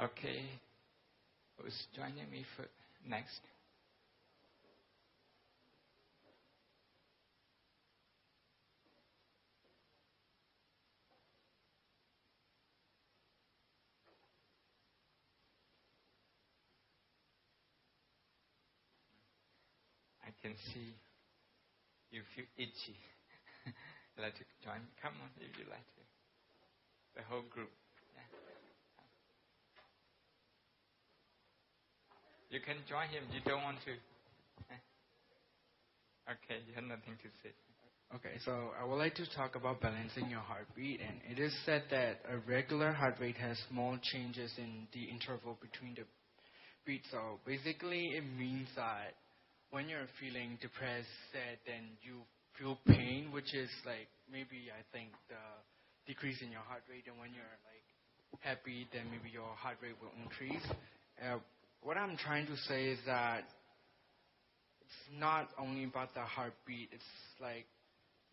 Okay, who's joining me for next? I can see you feel itchy. You'd like to join? Come on, if you like to. The whole group. You can join him. You don't want to. Okay, you have nothing to say. Okay, so I would like to talk about balancing your heartbeat. And it is said that a regular heart rate has small changes in the interval between the beats. So basically, it means that when you're feeling depressed, sad, then you feel pain, which is like maybe I think the decrease in your heart rate. And when you're like happy, then maybe your heart rate will increase. What I'm trying to say is that it's not only about the heartbeat, it's like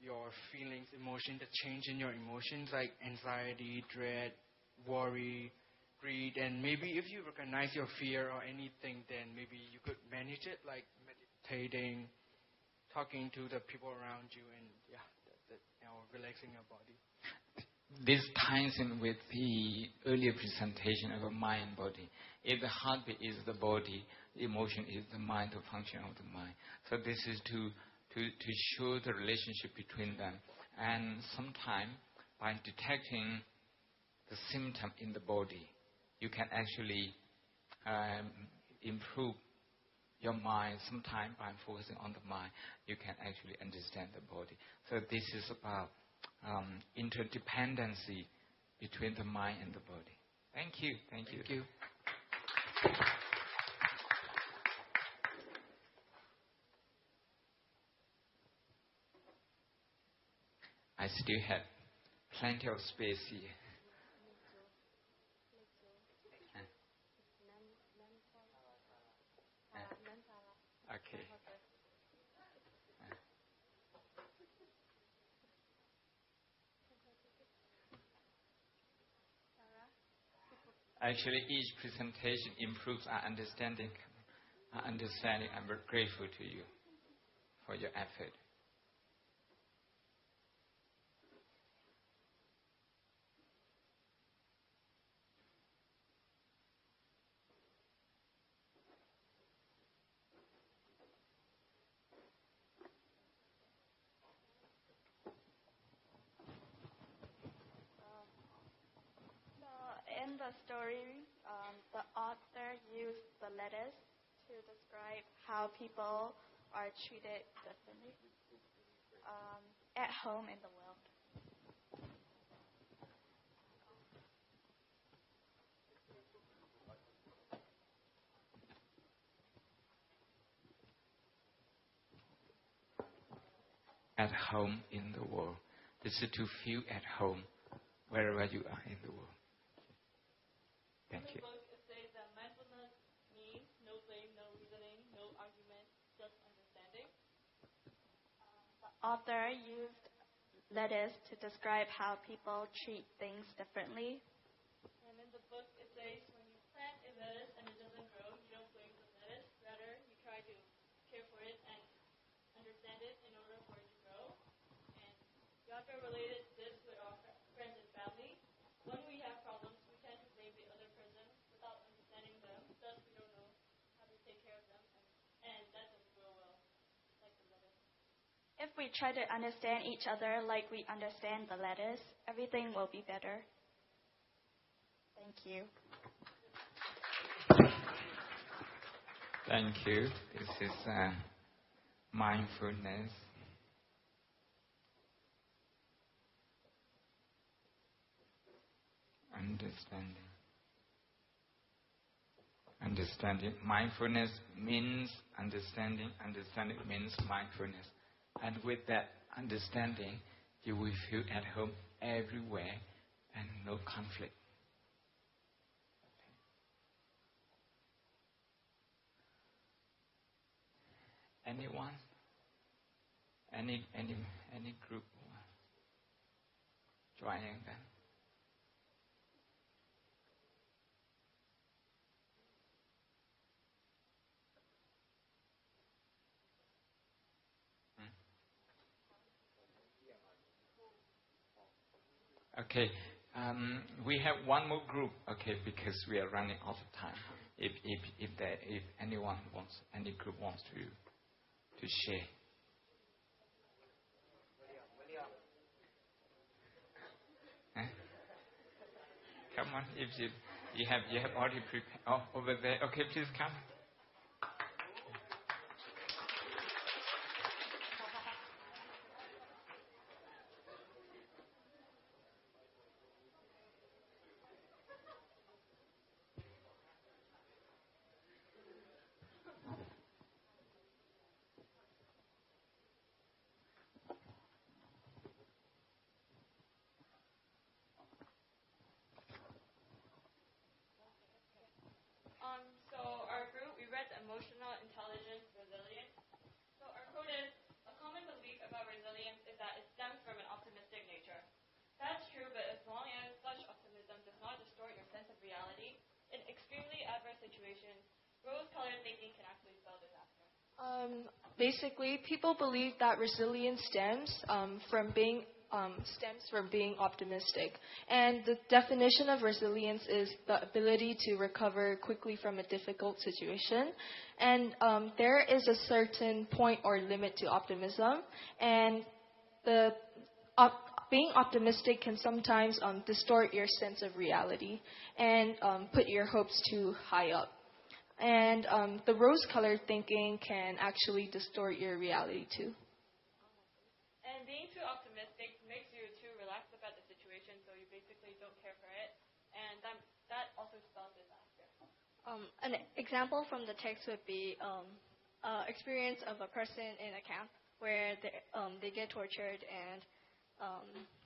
your feelings, emotion, the change in your emotions, like anxiety, dread, worry, greed, and maybe if you recognize your fear or anything, then maybe you could manage it, like meditating, talking to the people around you, and relaxing your body. this ties in with the earlier presentation of mind and body. If the heartbeat is the body, emotion is the mind, the function of the mind. So this is to show the relationship between them. And sometimes by detecting the symptom in the body, you can actually improve your mind. Sometimes by focusing on the mind, you can actually understand the body. So this is about interdependency between the mind and the body. Thank you. Thank you. Thank you. I still have plenty of space here. Okay. Actually, each presentation improves our understanding. I'm very grateful to you for your effort. In the story, the author used the letters to describe how people are treated differently at home in the world. At home in the world. This is to feel at home wherever you are in the world. Thank you. In the book, it says that mindfulness means no blame, no reasoning, no argument, just understanding. The author used letters to describe how people treat things differently. And in the book, it says when you plant a lettuce and it doesn't grow, you don't blame the lettuce. Rather, you try to care for it and understand it in order for it to grow. And the author related this with our friends and family. When we have problems, we tend to blame the other person without understanding them. Thus, we don't know how to take care of them, and that doesn't grow well, like the lettuce. If we try to understand each other like we understand the lettuce, everything will be better. Thank you. Thank you. This is mindfulness. Understanding. Mindfulness means understanding. Understanding means mindfulness. And with that understanding, you will feel at home everywhere and no conflict. Anyone? Any group joining them? Okay, we have one more group. Okay, because we are running out of time. If anyone wants, any group wants to share. Huh? Come on, if you have already prepared. Oh, over there. Okay, please come. So our group, we read Emotional Intelligence Resilience. So our quote is, a common belief about resilience is that it stems from an optimistic nature. That's true, but as long as such optimism does not distort your sense of reality, in extremely adverse situations, rose-colored thinking can actually spell disaster. Basically, people believe that resilience stems from being stems from being optimistic. And the definition of resilience is the ability to recover quickly from a difficult situation. And there is a certain point or limit to optimism. And being optimistic can sometimes distort your sense of reality and put your hopes too high up. And the rose-colored thinking can actually distort your reality too. And being too optimistic makes you too relaxed about the situation, so you basically don't care for it. And that also spells disaster. An example from the text would be experience of a person in a camp where they get tortured and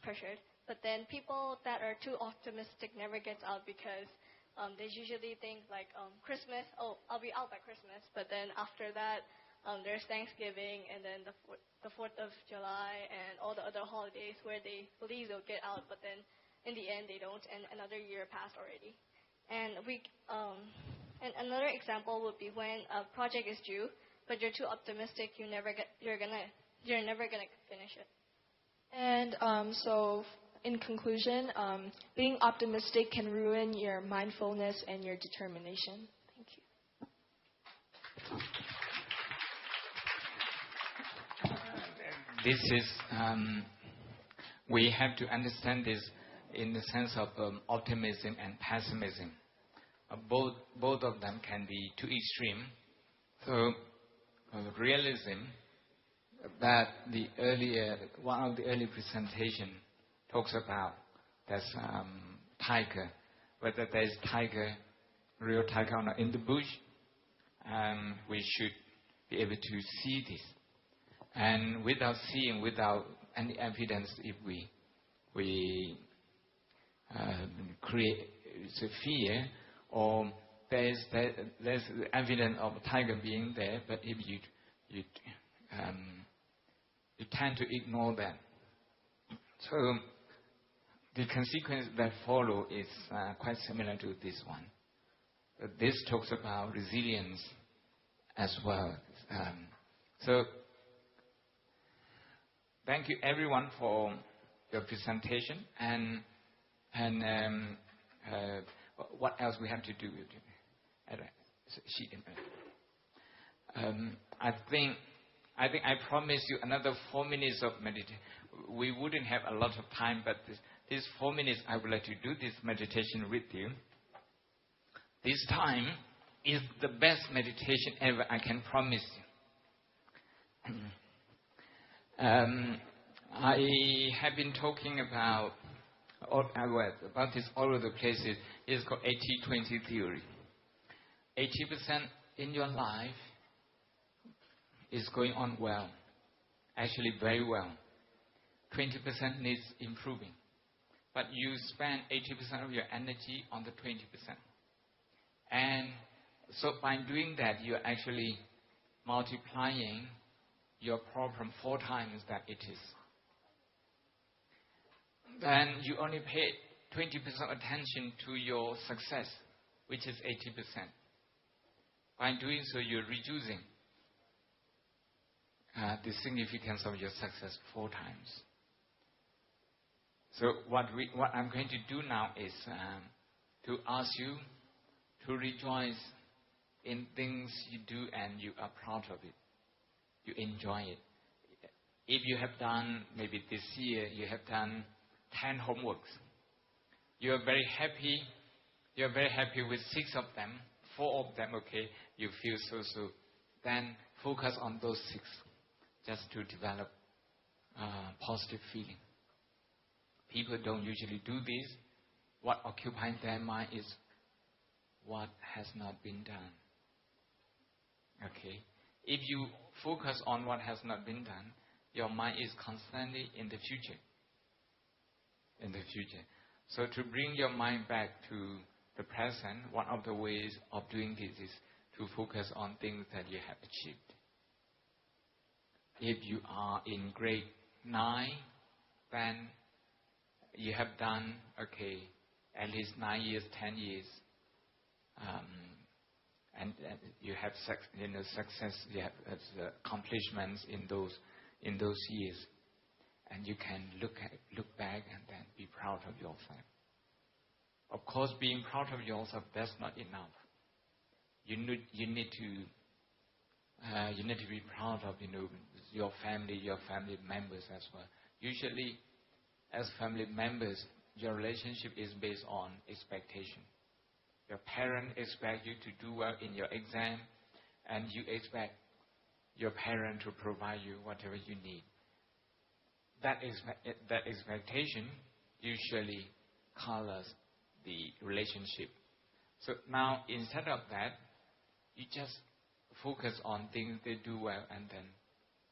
pressured. But then people that are too optimistic never gets out because they usually think like Christmas, I'll be out by Christmas. But then after that, there's Thanksgiving and then the 4th of July and all the other holidays where they believe they'll get out, but then in the end they don't, and another year passed already. And another example would be when a project is due, but you're too optimistic, you're never gonna finish it. And so, in conclusion, being optimistic can ruin your mindfulness and your determination. Thank you. This is, we have to understand this in the sense of optimism and pessimism. Both of them can be too extreme. So, realism, that one of the early presentation talks about there's tiger, whether there's real tiger or not in the bush, we should be able to see this. And without seeing, without any evidence, if we create a fear, or there's evidence of a tiger being there, but if you tend to ignore that. So the consequence that follow is quite similar to this one. This talks about resilience as well. So thank you everyone for your presentation. And what else we have to do? I think I promise you another 4 minutes of meditation. We wouldn't have a lot of time, but these 4 minutes I would like to do this meditation with you. This time is the best meditation ever, I can promise you. I have been talking about this all over the places. It's called 80-20 theory. 80% in your life is going on well, actually very well. 20% needs improving. But you spend 80% of your energy on the 20%. And so by doing that, you're actually multiplying your problem 4 times that it is. Then you only pay 20% attention to your success, which is 80%. By doing so, you're reducing the significance of your success 4 times. So what I'm going to do now is to ask you to rejoice in things you do and you are proud of it. You enjoy it. If you have done, maybe this year, you have done 10 homeworks. You're very happy with 6 of them, 4 of them, okay, you feel so. Then focus on those 6, just to develop positive feeling. People don't usually do this. What occupies their mind is what has not been done. Okay? If you focus on what has not been done, your mind is constantly in the future. So to bring your mind back to the present, one of the ways of doing this is to focus on things that you have achieved. If you are in grade 9, then you have done, okay, at least 9 years, 10 years, and you have success, you have accomplishments in those years. and you can look back and then be proud of yourself. Of course, being proud of yourself, that's not enough. You need to be proud of your family members as well. Usually, as family members, your relationship is based on expectation. Your parents expect you to do well in your exam, and you expect your parent to provide you whatever you need. That expectation usually colors the relationship. So now, instead of that, you just focus on things they do well and then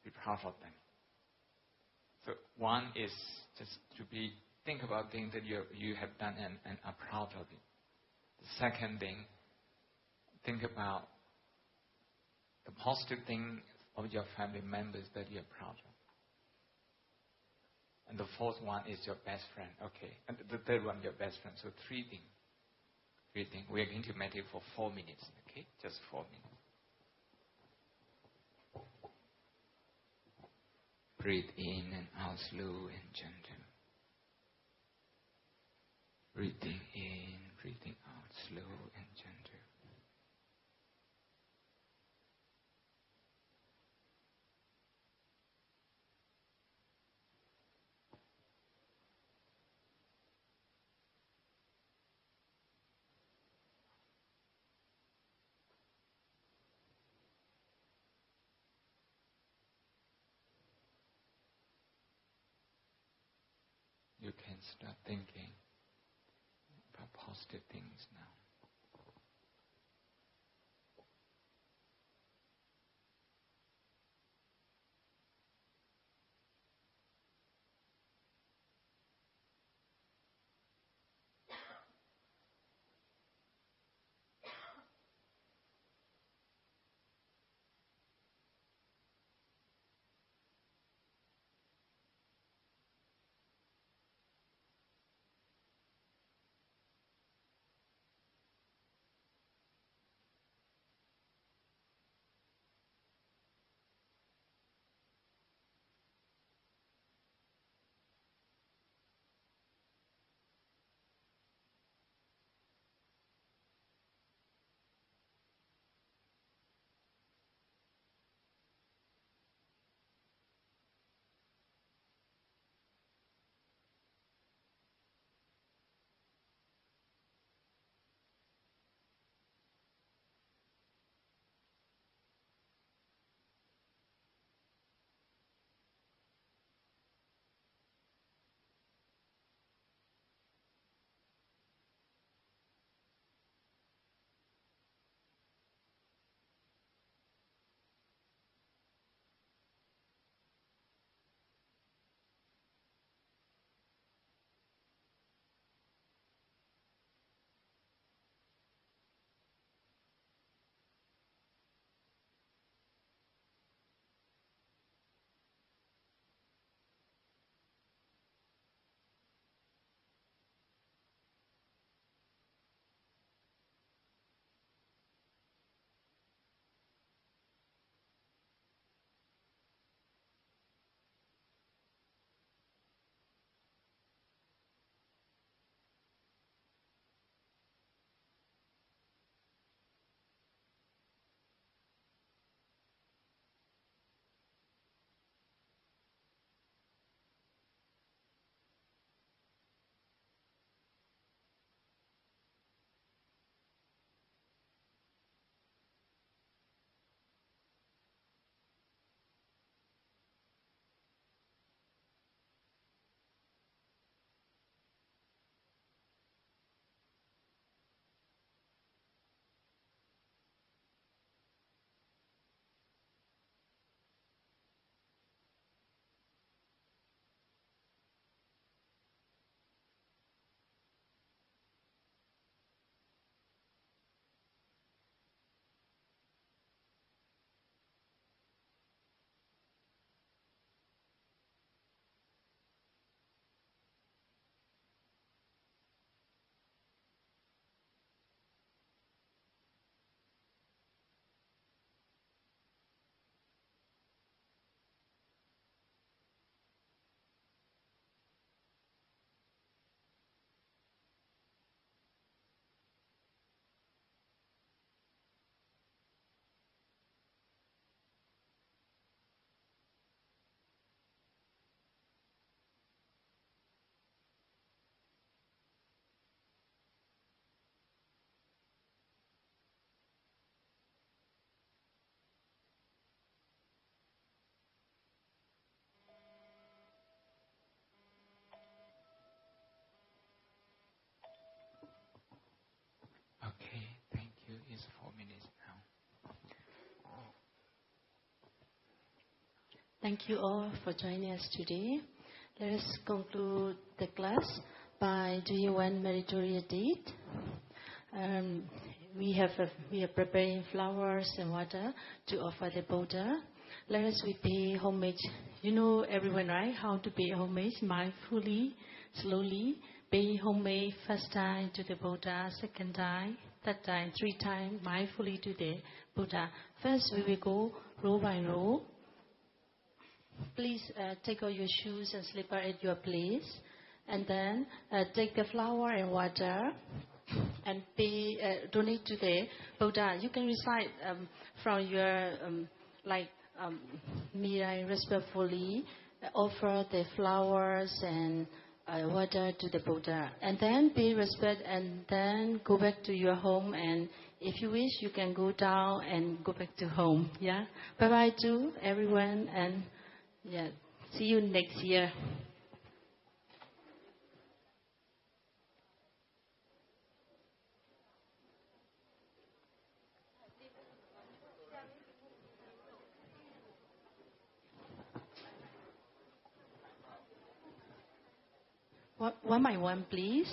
be proud of them. So one is just to think about things that you have done and are proud of it. The second thing, think about the positive thing of your family members that you're proud of. And the fourth one is your best friend. Okay. And the third one, your best friend. So three things. We are going to meditate for 4 minutes. Okay? Just 4 minutes. Breathe in and out slow and gentle. Breathing in, breathing out slow and gentle. You can start thinking about positive things now. minutes now. Thank you all for joining us today. Let us conclude the class by doing one meritorious deed. We are preparing flowers and water to offer the Buddha. Let us pay homage. You know everyone, right? How to pay homage mindfully, slowly. Pay homage first time to the Buddha, second time, third time, three times mindfully to the Buddha. First we will go row by row. Please take out your shoes and slipper at your place. And then take the flower and water and donate to the Buddha. You can recite from your Mira respectfully, offer the flowers and water to the Buddha. And then pay respect and then go back to your home. And if you wish, you can go down and go back to home. Yeah. Bye-bye to everyone. And yeah, see you next year. One by one, please.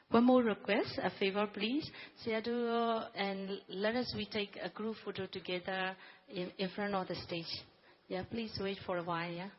One more request, a favor, please. Sayadu, and let us take a group photo together in front of the stage. Yeah, please wait for a while. Yeah.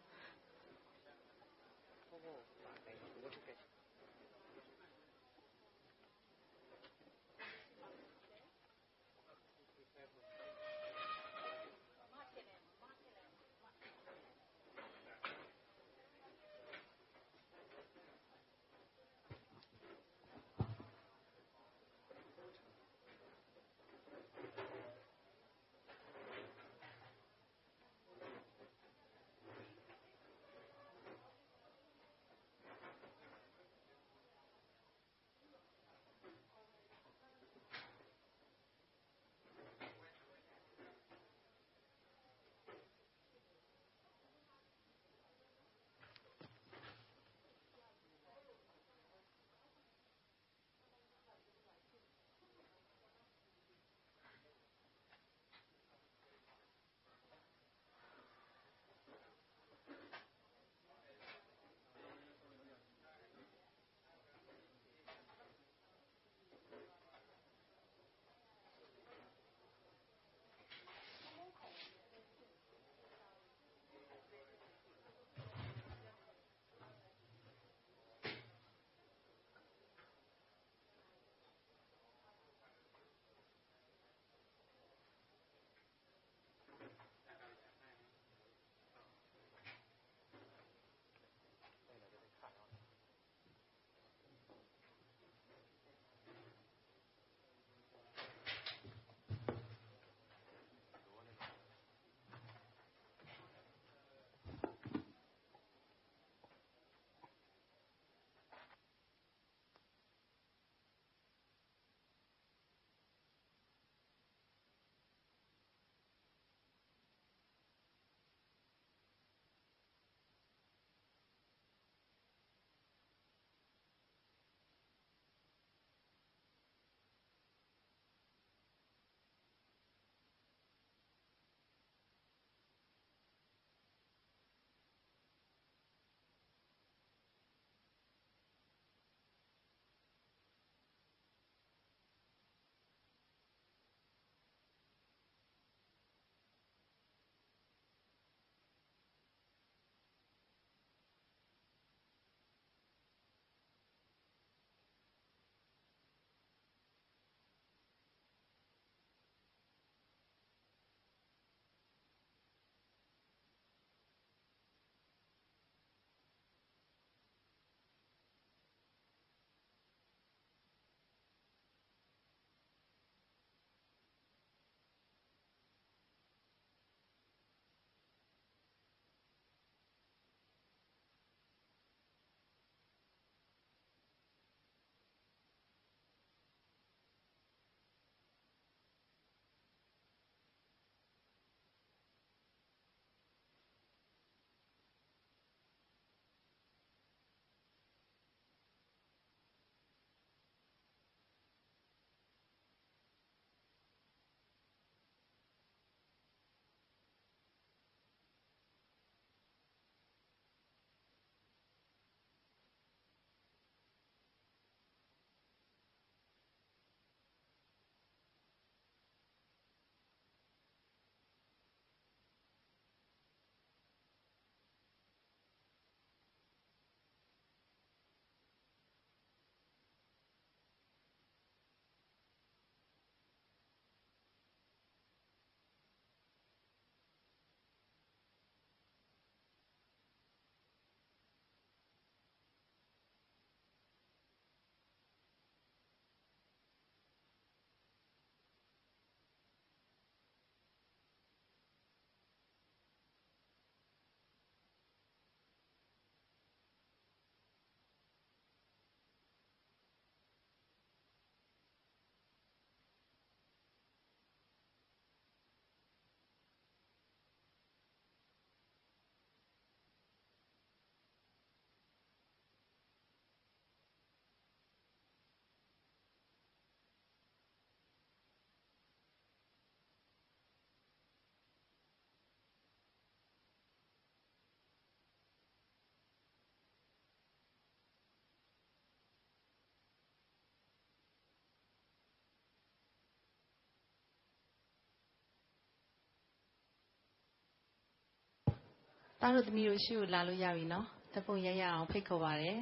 တားတို့သမီးတို့ရှိကိုလာလို့ရပြီနော်ဓာတ်ပုံရိုက်ရအောင်ဖိတ်ခေါ်ပါတယ်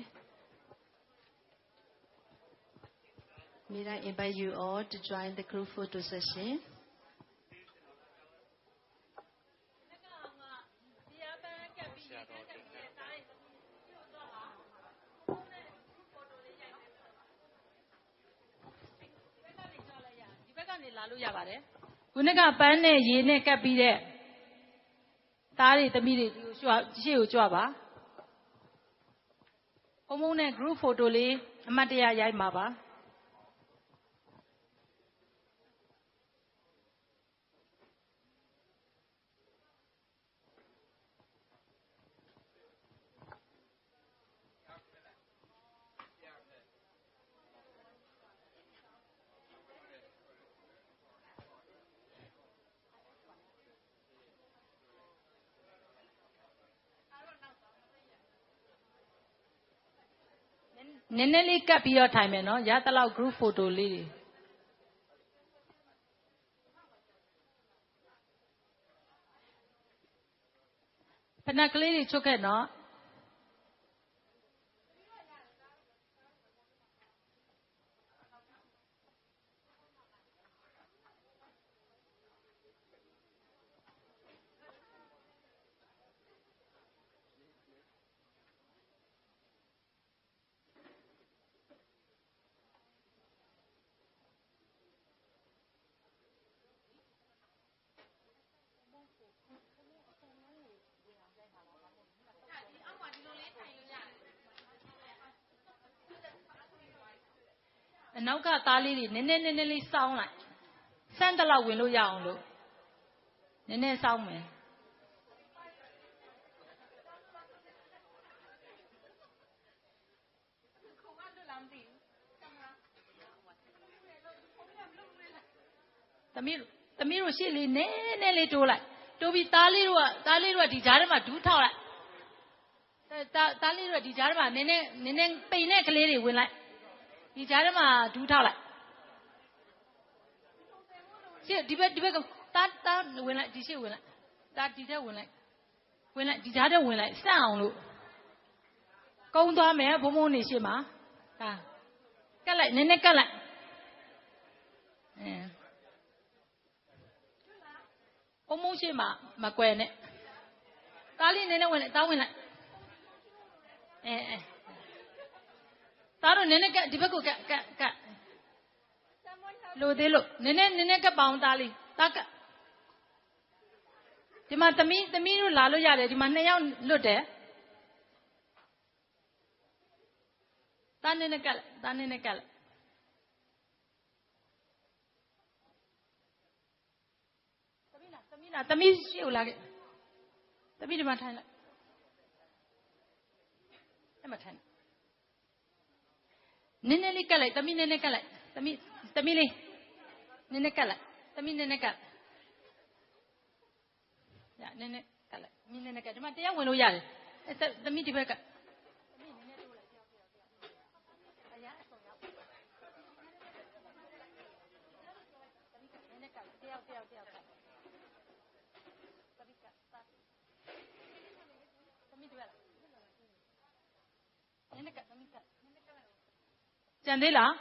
May I invite you all to join the group photo session. When I got banne, ye ne capire. Tari the meeting, she would job. Homone group photo lay, Matea Yaimaba. Neneli cap your time, no? Yatala group photo lady. Panaclady took it, no? And now got Tali, Nene sound like Sandala window young look. Nene sound me. The mirror silly, Nene to like. To be Tali, Dijarma, do tall. Tali, Dijarma, Nene, Payneck lady will like. Dijarma do tall. See, debate that when like this will that detail will like Dijada will like sound. Go to a mare, Bomonishima. Galate, Nene Galate. Omoshima, Maquene. Tali Nene when it down like. Taro Nene got difficult cat. Lo de look. Nene got bound Tali. Taka. The Miru Lalo Yade, the Manaya look there. Done in a gal. Tamil, you like it. The Midimatan. Ninelli Calais, the Minene Calais, the Mili Nene Calais, the Minene Calais. Yeah, Nene Calais, Minene Calais, Matia will yell. The Midibeka. Candela.